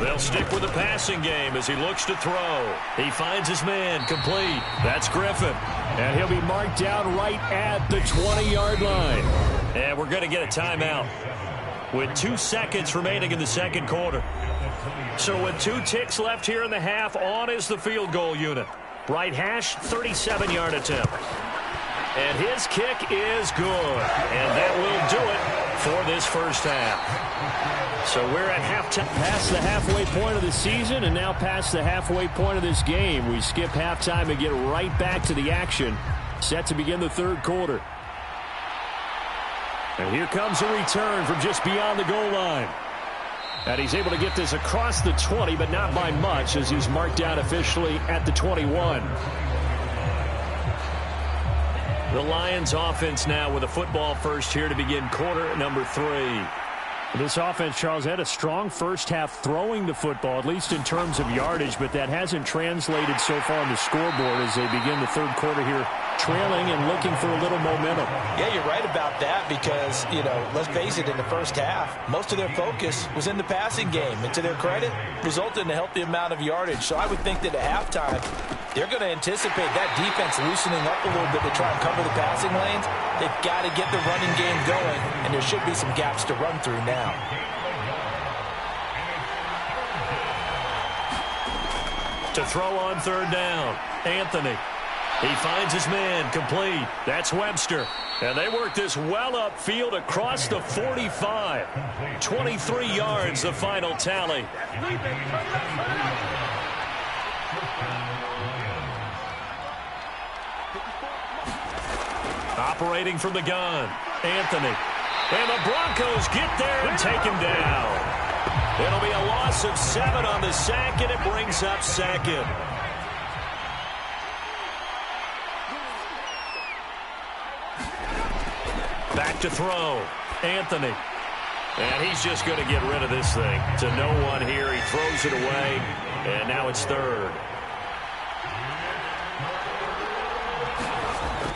They'll stick with the passing game as he looks to throw. He finds his man, complete. That's Griffin.
And he'll be marked down right at the 20-yard line.
And we're going to get a timeout with 2 seconds remaining in the second quarter. So with 2 ticks left here in the half, on is the field goal unit. Right hash, 37-yard attempt. And his kick is good. And that will do it for this first half. So we're at halftime.
Past the halfway point of the season and now past the halfway point of this game. We skip halftime and get right back to the action. Set to begin the third quarter. And here comes a return from just beyond the goal line. And he's able to get this across the 20, but not by much, as he's marked down officially at the 21.
The Lions offense now with a football first here to begin quarter number 3.
This offense, Charles, had a strong first half throwing the football, at least in terms of yardage, but that hasn't translated so far on the scoreboard as they begin the third quarter here, trailing and looking for a little momentum.
Yeah, you're right about that because, let's face it, in the first half, most of their focus was in the passing game. And to their credit, resulted in a healthy amount of yardage. So I would think that at halftime, they're going to anticipate that defense loosening up a little bit to try and cover the passing lanes. They've got to get the running game going, and there should be some gaps to run through now.
To throw on third down, Anthony. He finds his man, complete. That's Webster. And they work this well upfield across the 45. 23 yards, the final tally. Operating from the gun, Anthony. And the Broncos get there and take him down. It'll be a loss of 7 on the sack, and it brings up second. Back to throw, Anthony. And he's just going to get rid of this thing. To no one here, he throws it away, and now it's third.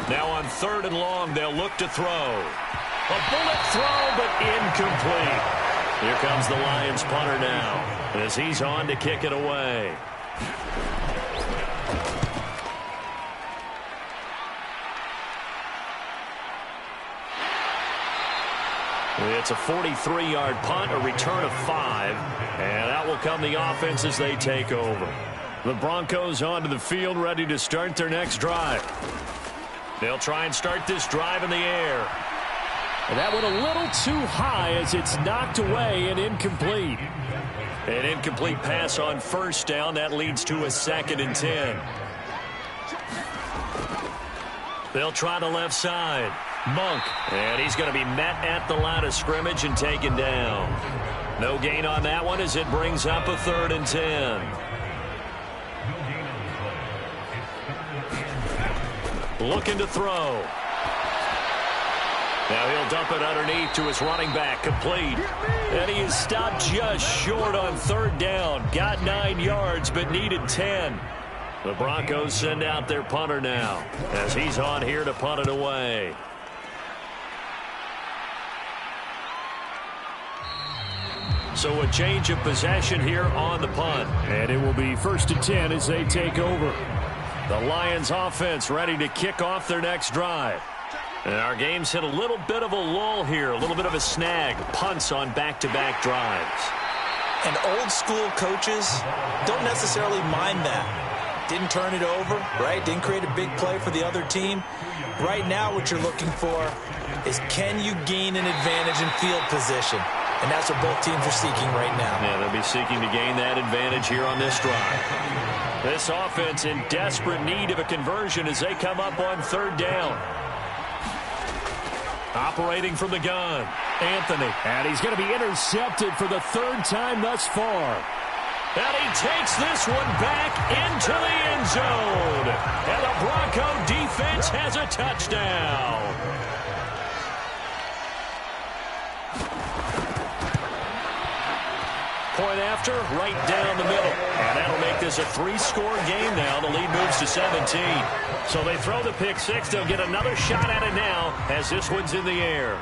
Now on third and long, they'll look to throw. A bullet throw, but incomplete. Here comes the Lions punter now, as he's on to kick it away. It's a 43-yard punt, a return of 5, and that will come the offense as they take over. The Broncos onto the field, ready to start their next drive. They'll try and start this drive in the air.
And that went a little too high as it's knocked away and incomplete.
An incomplete pass on first down. That leads to a 2nd and 10. They'll try the left side. Monk. And he's going to be met at the line of scrimmage and taken down. No gain on that one as it brings up a 3rd and 10. Looking to throw. Now he'll dump it underneath to his running back, complete. And he is stopped just short on third down. Got 9 yards, but needed 10. The Broncos send out their punter now, as he's on here to punt it away. So a change of possession here on the punt.
And it will be 1st and 10 as they take over.
The Lions offense ready to kick off their next drive. And our game's hit a little bit of a lull here, a little bit of a snag. Punts on back-to-back drives.
And old-school coaches don't necessarily mind that. Didn't turn it over, right? Didn't create a big play for the other team. Right now what you're looking for is, can you gain an advantage in field position? And that's what both teams are seeking right now.
Yeah, they'll be seeking to gain that advantage here on this drive. This offense in desperate need of a conversion as they come up on third down. Operating from the gun, Anthony.
And he's going to be intercepted for the 3rd time thus far.
And he takes this one back into the end zone. And the Bronco defense has a touchdown. Point after, right down the middle. And that'll make this a 3-score game now. The lead moves to 17. So they throw the pick 6. They'll get another shot at it now as this one's in the air.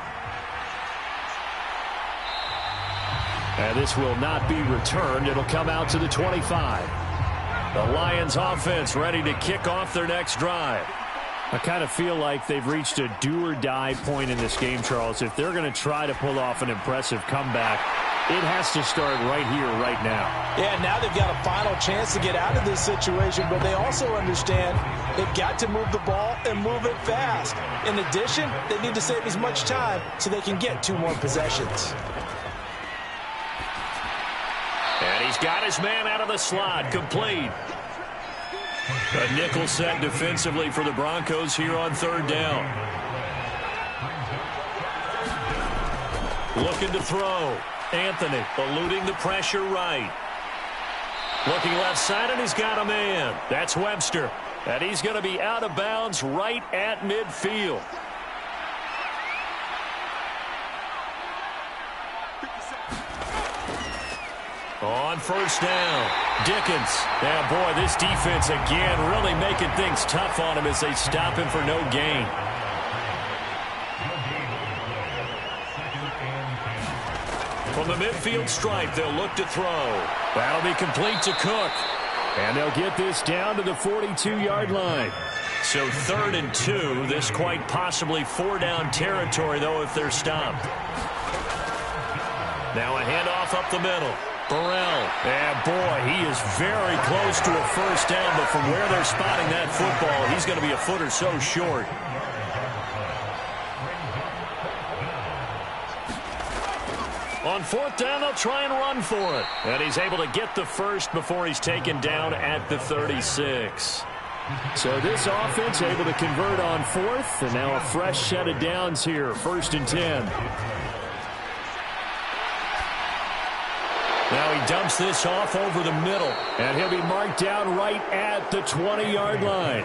And this will not be returned. It'll come out to the 25.
The Lions offense ready to kick off their next drive.
I kind of feel like they've reached a do-or-die point in this game, Charles. If they're going to try to pull off an impressive comeback, it has to start right here, right now.
Yeah, now they've got a final chance to get out of this situation, but they also understand they've got to move the ball and move it fast. In addition, they need to save as much time so they can get 2 more possessions.
And he's got his man out of the slot, complete. A nickel set defensively for the Broncos here on 3rd down. Looking to throw. Anthony eluding the pressure right. Looking left side, and he's got a man. That's Webster. And he's going to be out of bounds right at midfield. On 1st down, Dickens. Yeah, boy, this defense again really making things tough on him as they stop him for no gain. From the midfield stripe, they'll look to throw. That'll be complete to Cook.
And they'll get this down to the 42-yard line.
So 3rd and 2. This quite possibly 4-down territory, though, if they're stopped. Now a handoff up the middle. Burrell. And, boy, he is very close to a 1st down, but from where they're spotting that football, he's going to be a foot or so short. On 4th down, they'll try and run for it. And he's able to get the first before he's taken down at the 36.
So this offense able to convert on 4th, and now a fresh set of downs here, 1st and 10.
Now he dumps this off over the middle.
And he'll be marked down right at the 20-yard line.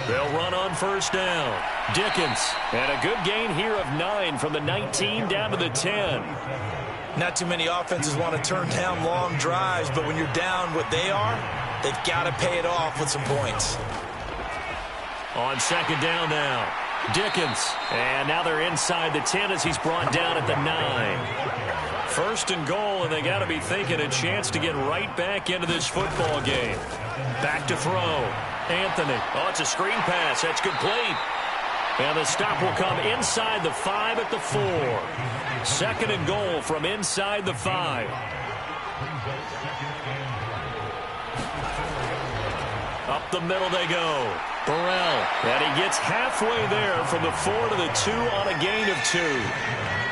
They'll run on 1st down. Dickens. And a good gain here of 9 from the 19 down to the 10.
Not too many offenses want to turn down long drives, but when you're down what they are, they've got to pay it off with some points.
On 2nd down now, Dickens. And now they're inside the 10 as he's brought down at the 9. 1st and goal, and they got to be thinking a chance to get right back into this football game. Back to throw. Anthony. Oh, it's a screen pass. That's complete. And the stop will come inside the 5 at the 4. 2nd and goal from inside the 5. Up the middle they go. Burrell. And he gets halfway there from the 4 to the 2 on a gain of 2.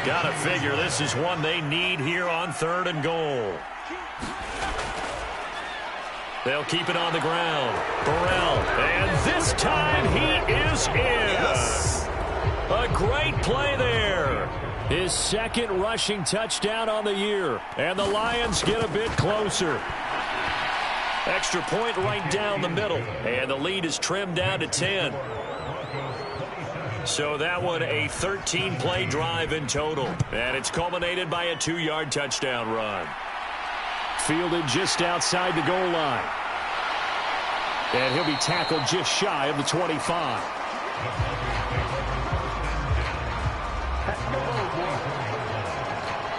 Gotta figure this is one they need here on 3rd and goal. They'll keep it on the ground. Burrell. And this time he is in. Yes. A great play there.
His 2nd rushing touchdown on the year. And the Lions get a bit closer.
Extra point right down the middle. And the lead is trimmed down to 10. So that one a 13-play drive in total. And it's culminated by a 2-yard touchdown run.
Fielded just outside the goal line. And he'll be tackled just shy of the 25.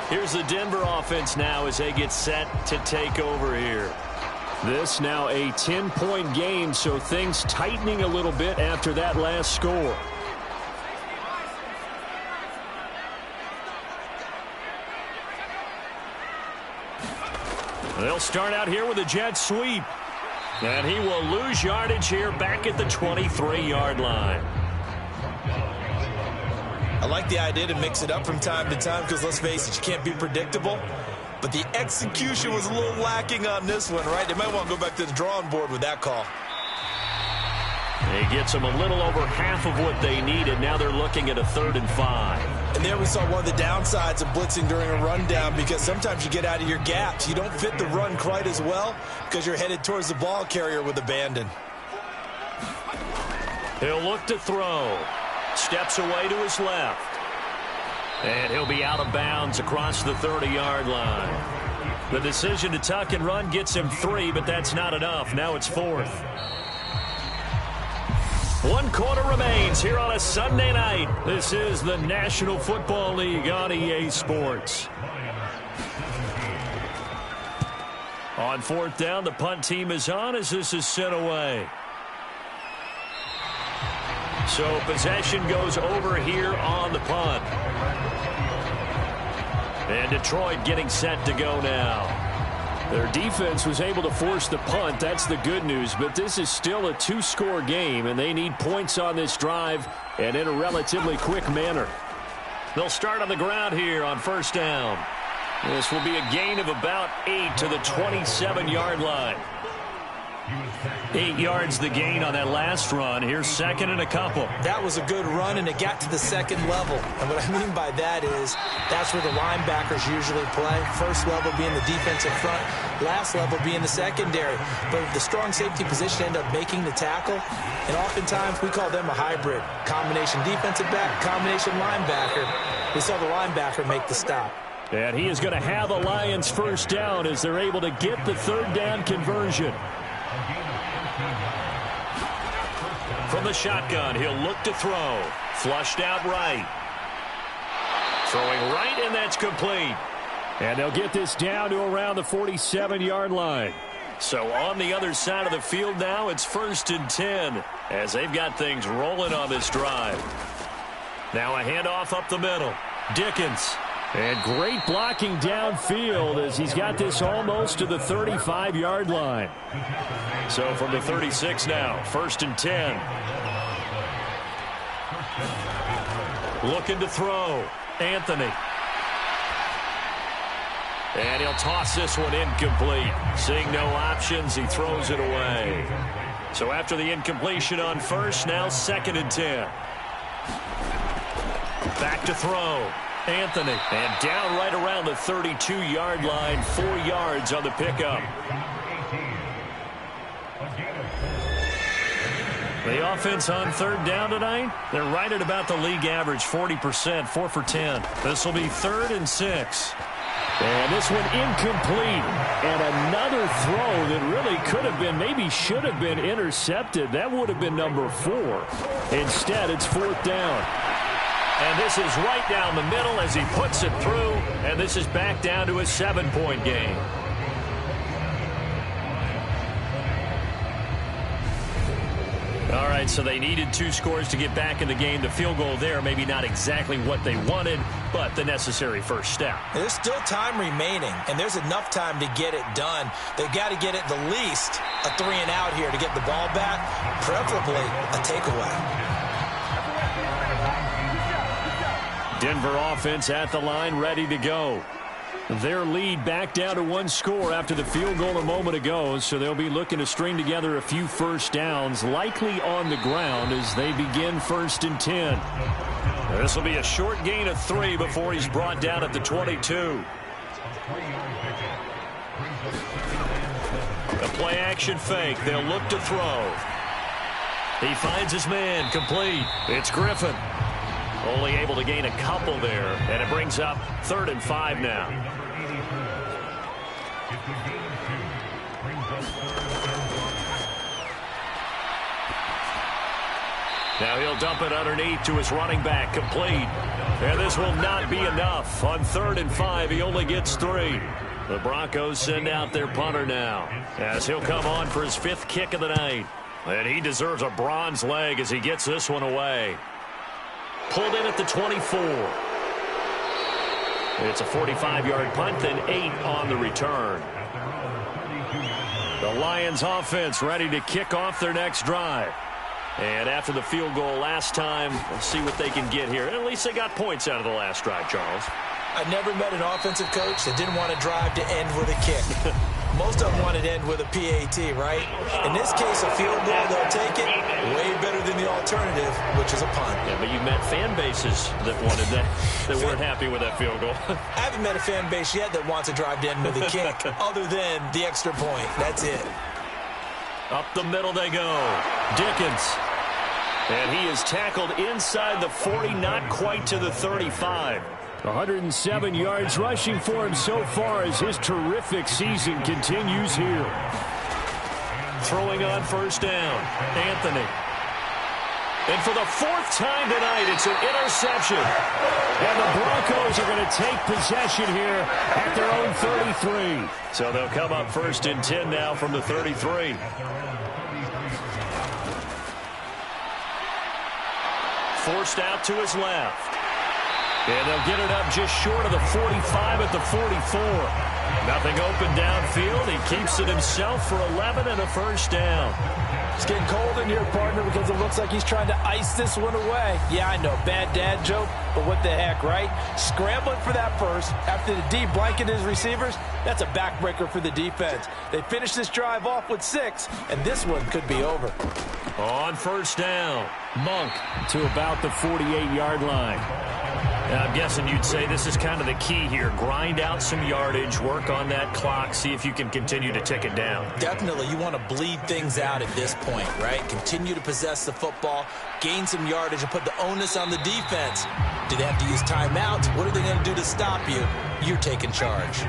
Here's the Denver offense now as they get set to take over here.
This now a 10-point game, so things tightening a little bit after that last score.
They'll start out here with a jet sweep. And he will lose yardage here back at the 23-yard line.
I like the idea to mix it up from time to time because, let's face it, you can't be predictable. But the execution was a little lacking on this one, right? They might want to go back to the drawing board with that call.
He gets them a little over half of what they needed. Now they're looking at a 3rd and 5.
And there we saw one of the downsides of blitzing during a rundown because sometimes you get out of your gaps. You don't fit the run quite as well because you're headed towards the ball carrier with abandon.
He'll look to throw. Steps away to his left. And he'll be out of bounds across the 30-yard line. The decision to tuck and run gets him 3, but that's not enough. Now it's 4th. 1 quarter remains here on a Sunday night. This is the National Football League on EA Sports. On 4th down, the punt team is on as this is sent away. So possession goes over here on the punt. And Detroit getting set to go now.
Their defense was able to force the punt. That's the good news. But this is still a two-score game, and they need points on this drive and in a relatively quick manner.
They'll start on the ground here on first down. This will be a gain of about 8 to the 27-yard line. 8 yards the gain on that last run. Here's second and a couple.
That was a good run, and it got to the second level. And what I mean by that is that's where the linebackers usually play. First level being the defensive front, last level being the secondary. But the strong safety position ended up making the tackle, and oftentimes we call them a hybrid. Combination defensive back, combination linebacker. We saw the linebacker make the stop.
And he is going to have a Lions first down as they're able to get the third down conversion.
From the shotgun, he'll look to throw. Flushed out right. Throwing right, and that's complete.
And they'll get this down to around the 47-yard line.
So on the other side of the field now, it's 1st and 10 as they've got things rolling on this drive. Now a handoff up the middle. Dickens.
And great blocking downfield as he's got this almost to the 35-yard line.
So from the 36 now, 1st and 10. Looking to throw. Anthony. And he'll toss this one incomplete. Seeing no options, he throws it away. So after the incompletion on first, now 2nd and 10. Back to throw. Anthony. And down right around the 32-yard line, 4 yards on the pickup. The offense on third down tonight, they're right at about the league average, 40%, 4 for 10. This will be 3rd and 6.
And this one incomplete. And another throw that really could have been, maybe should have been intercepted. That would have been number 4. Instead, it's 4th down.
And this is right down the middle as he puts it through. And this is back down to a 7-point game. All right, so they needed 2 scores to get back in the game. The field goal there, maybe not exactly what they wanted, but the necessary first step.
There's still time remaining, and there's enough time to get it done. They've got to get at the least a 3-and-out here to get the ball back, preferably a takeaway.
Denver offense at the line, ready to go. Their lead back down to 1 score after the field goal a moment ago, so they'll be looking to string together a few first downs, likely on the ground as they begin 1st and 10.
This will be a short gain of 3 before he's brought down at the 22. A play-action fake. They'll look to throw. He finds his man. Complete. It's Griffin. Only able to gain a couple there, and it brings up 3rd and 5 now. Now he'll dump it underneath to his running back, complete. And this will not be enough. On 3rd and 5, he only gets 3. The Broncos send out their punter now, as he'll come on for his 5th kick of the night. And he deserves a bronze leg as he gets this one away. Pulled in at the 24. It's a 45-yard punt, then 8 on the return. The Lions offense ready to kick off their next drive. And after the field goal last time, we'll see what they can get here. At least they got points out of the last drive, Charles.
I've never met an offensive coach that didn't want to drive to end with a kick. Most of them wanted to end with a PAT, right? In this case, a field goal, they'll take it. Way better than the alternative, which is a punt.
Yeah, but you've met fan bases that wanted that, that weren't happy with that field goal.
I haven't met a fan base yet that wants to drive to end with a kick, other than the extra point. That's it.
Up the middle they go. Dickens. And he is tackled inside the 40, not quite to the 35.
107 yards rushing for him so far as his terrific season continues here.
Throwing on first down. Anthony. And for the 4th time tonight, it's an interception.
And the Broncos are going to take possession here at their own 33.
So they'll come up 1st and 10 now from the 33. forced out to his left. And they'll get it up just short of the 45 at the 44. Nothing open downfield. He keeps it himself for 11 and a first down.
It's getting cold in here, partner, because it looks like he's trying to ice this one away. Yeah, I know, bad dad joke, but what the heck, right? Scrambling for that first after the D blanket his receivers, that's a backbreaker for the defense. They finish this drive off with 6, and this one could be over.
On first down, Monk to about the 48-yard line. Now, I'm guessing you'd say this is kind of the key here. Grind out some yardage, work on that clock, see if you can continue to tick it down.
Definitely. You want to bleed things out at this point, right? Continue to possess the football, gain some yardage, and put the onus on the defense. Do they have to use timeouts? What are they going to do to stop you? You're taking charge.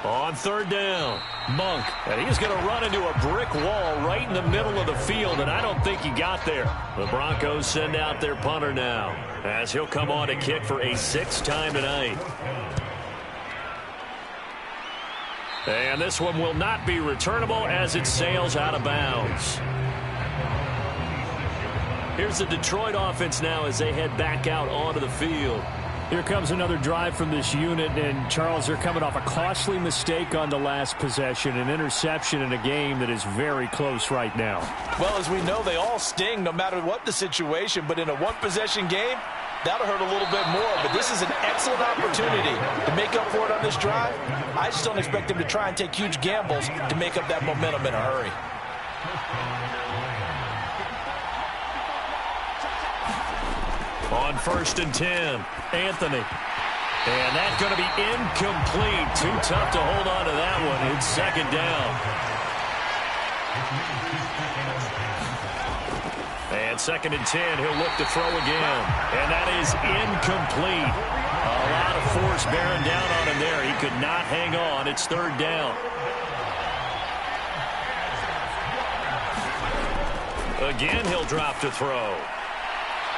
On third down, Monk, and he's going to run into a brick wall right in the middle of the field, and I don't think he got there. The Broncos send out their punter now, as he'll come on to kick for a 6th time tonight. And this one will not be returnable as it sails out of bounds. Here's the Detroit offense now as they head back out onto the field.
Here comes another drive from this unit, and Charles, they're coming off a costly mistake on the last possession, an interception in a game that is very close right now.
Well, as we know, they all sting no matter what the situation, but in a one-possession game, that'll hurt a little bit more, but this is an excellent opportunity to make up for it on this drive. I just don't expect them to try and take huge gambles to make up that momentum in a hurry.
On 1st and 10, Anthony. And that's going to be incomplete. Too tough to hold on to that one. It's 2nd down. And 2nd and 10, he'll look to throw again. And that is incomplete. A lot of force bearing down on him there. He could not hang on. It's 3rd down. Again, he'll drop to throw.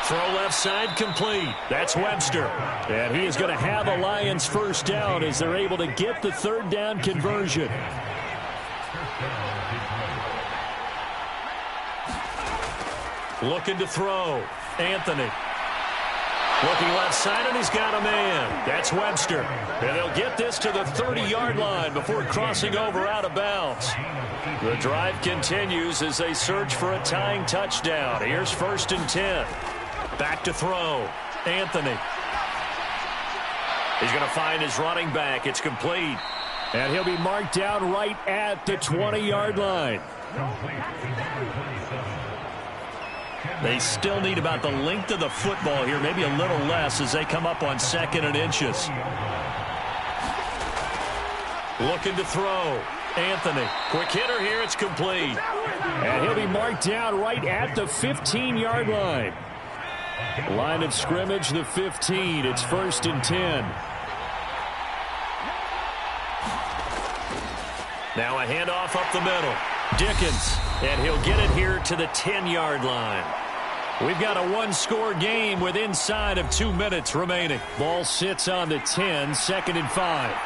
Throw left side complete. That's Webster.
And he is going to have a Lions first down as they're able to get the 3rd down conversion.
Looking to throw. Anthony. Looking left side, and he's got a man. That's Webster. And they'll get this to the 30-yard line before crossing over out of bounds. The drive continues as they search for a tying touchdown. Here's 1st and 10. Back to throw. Anthony. He's going to find his running back. It's complete.
And he'll be marked down right at the 20-yard line.
They still need about the length of the football here, maybe a little less as they come up on 2nd and inches. Looking to throw. Anthony. Quick hitter here. It's complete.
And he'll be marked down right at the 15-yard line. Line of scrimmage, the 15. It's 1st and 10.
Now a handoff up the middle. Dickens. And he'll get it here to the 10-yard line. We've got a one-score game with inside of 2 minutes remaining.
Ball sits on the 10, 2nd and 5.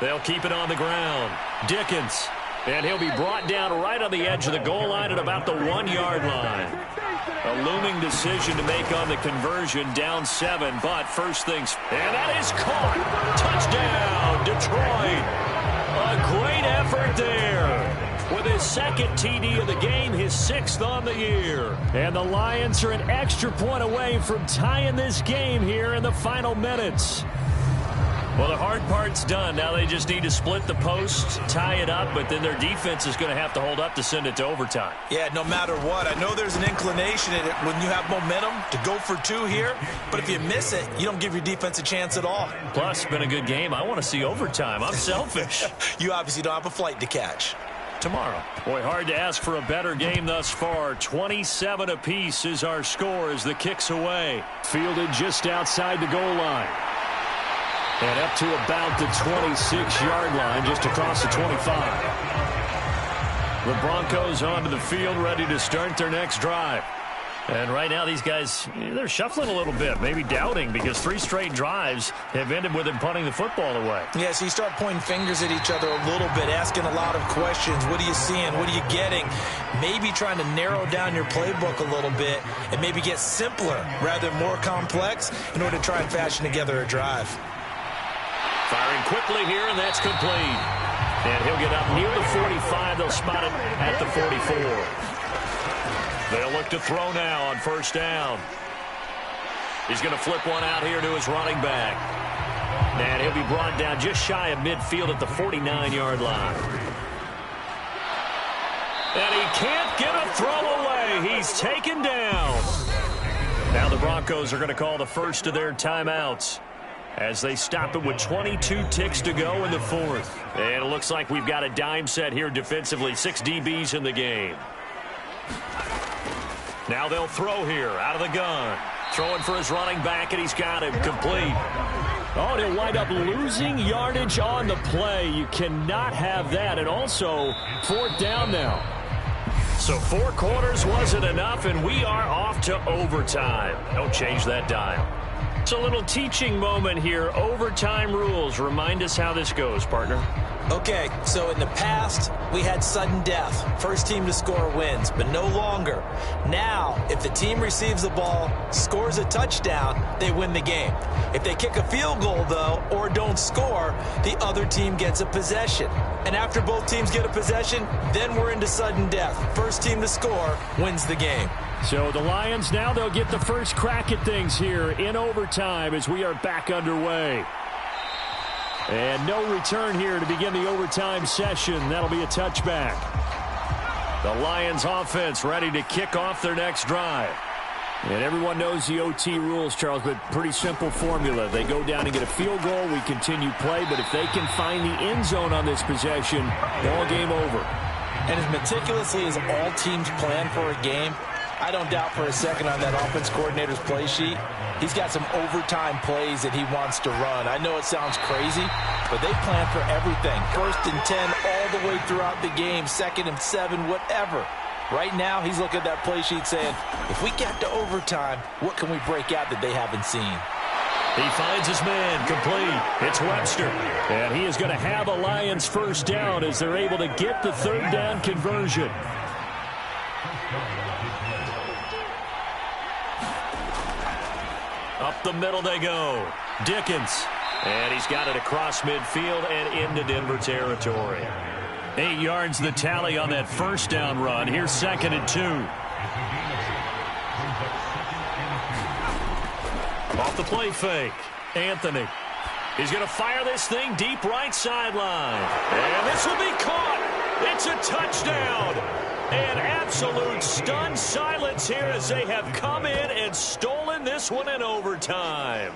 They'll keep it on the ground. Dickens. And he'll be brought down right on the edge of the goal line at about the 1-yard line. A looming decision to make on the conversion, down 7, but first things. And that is caught. Touchdown, Detroit. A great effort there. With his 2nd TD of the game, his 6th on the year.
And the Lions are an extra point away from tying this game here in the final minutes.
Well, the hard part's done. Now they just need to split the post, tie it up, but then their defense is going to have to hold up to send it to overtime.
Yeah, no matter what. I know there's an inclination in it when you have momentum to go for 2 here, but if you miss it, you don't give your defense a chance at all.
Plus, it's been a good game. I want to see overtime. I'm selfish.
You obviously don't have a flight to catch.
Tomorrow. Boy, hard to ask for a better game thus far. 27 apiece is our score as the kick's away.
Fielded just outside the goal line. And up to about the 26-yard line, just across the 25.
The Broncos onto the field, ready to start their next drive. And right now, these guys, they're shuffling a little bit, maybe doubting, because 3 straight drives have ended with them punting the football away.
Yeah, so you start pointing fingers at each other a little bit, asking a lot of questions. What are you seeing? What are you getting? Maybe trying to narrow down your playbook a little bit and maybe get simpler rather than more complex in order to try and fashion together a drive.
Firing quickly here, and that's complete. And he'll get up near the 45. They'll spot it at the 44. They'll look to throw now on first down. He's going to flip one out here to his running back. And he'll be brought down just shy of midfield at the 49-yard line. And he can't get a throw away. He's taken down. Now the Broncos are going to call the first of their timeouts as they stop it with 22 ticks to go in the fourth. And it looks like we've got a dime set here defensively. 6 DBs in the game. Now they'll throw here out of the gun. Throwing for his running back, and he's got him complete.
Oh, and he'll wind up losing yardage on the play. You cannot have that. And also, 4th down now.
So 4 quarters wasn't enough, and we are off to overtime. Don't change that dial. It's a little teaching moment here. Overtime rules. Remind us how this goes, partner.
Okay, so in the past, we had sudden death. First team to score wins, but no longer. Now, if the team receives the ball, scores a touchdown, they win the game. If they kick a field goal, though, or don't score, the other team gets a possession. And after both teams get a possession, then we're into sudden death. First team to score wins the game.
So the Lions now, they'll get the first crack at things here in overtime as we are back underway. And no return here to begin the overtime session. That'll be a touchback. The Lions offense ready to kick off their next drive. And everyone knows the OT rules, Charles, but pretty simple formula. They go down and get a field goal, we continue play, but if they can find the end zone on this possession, ball game over.
And as meticulously as all teams plan for a game, I don't doubt for a second on that offense coordinator's play sheet, he's got some overtime plays that he wants to run. I know it sounds crazy, but they plan for everything. 1st and 10 all the way throughout the game, 2nd and 7, whatever. Right now, he's looking at that play sheet saying, if we get to overtime, what can we break out that they haven't seen?
He finds his man complete. It's Webster.
And he is going to have a Lions first down as they're able to get the 3rd down conversion.
Up the middle they go. Dickens. And he's got it across midfield and into Denver territory. 8 yards the tally on that first down run. Here's 2nd and 2. Off the play fake. Anthony. He's going to fire this thing deep right sideline. And this will be caught. It's a touchdown. And absolute stunned silence here as they have come in and stolen this one in overtime.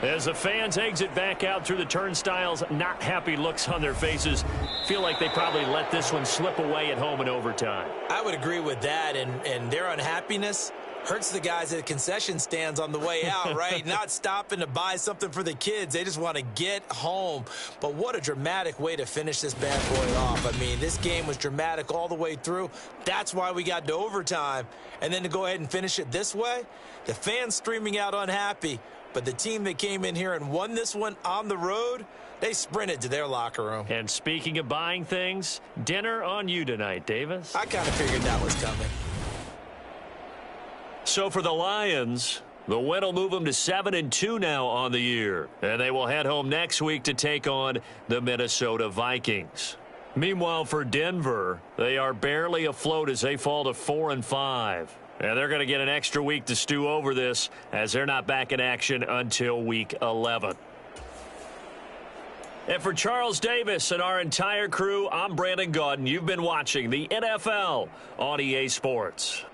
As the fans exit back out through the turnstiles, not happy looks on their faces. Feel like they probably let this one slip away at home in overtime.
I would agree with that, and their unhappiness hurts the guys at concession stands on the way out, right? Not stopping to buy something for the kids. They just want to get home. But what a dramatic way to finish this bad boy off. I mean, this game was dramatic all the way through. That's why we got to overtime. And then to go ahead and finish it this way, the fans streaming out unhappy. But the team that came in here and won this one on the road, they sprinted to their locker room.
And speaking of buying things, dinner on you tonight, Davis.
I kind of figured that was coming.
So for the Lions, the win will move them to 7-2 now on the year. And they will head home next week to take on the Minnesota Vikings. Meanwhile, for Denver, they are barely afloat as they fall to 4-5. And they're going to get an extra week to stew over this as they're not back in action until week 11. And for Charles Davis and our entire crew, I'm Brandon Gaudin. You've been watching the NFL on EA Sports.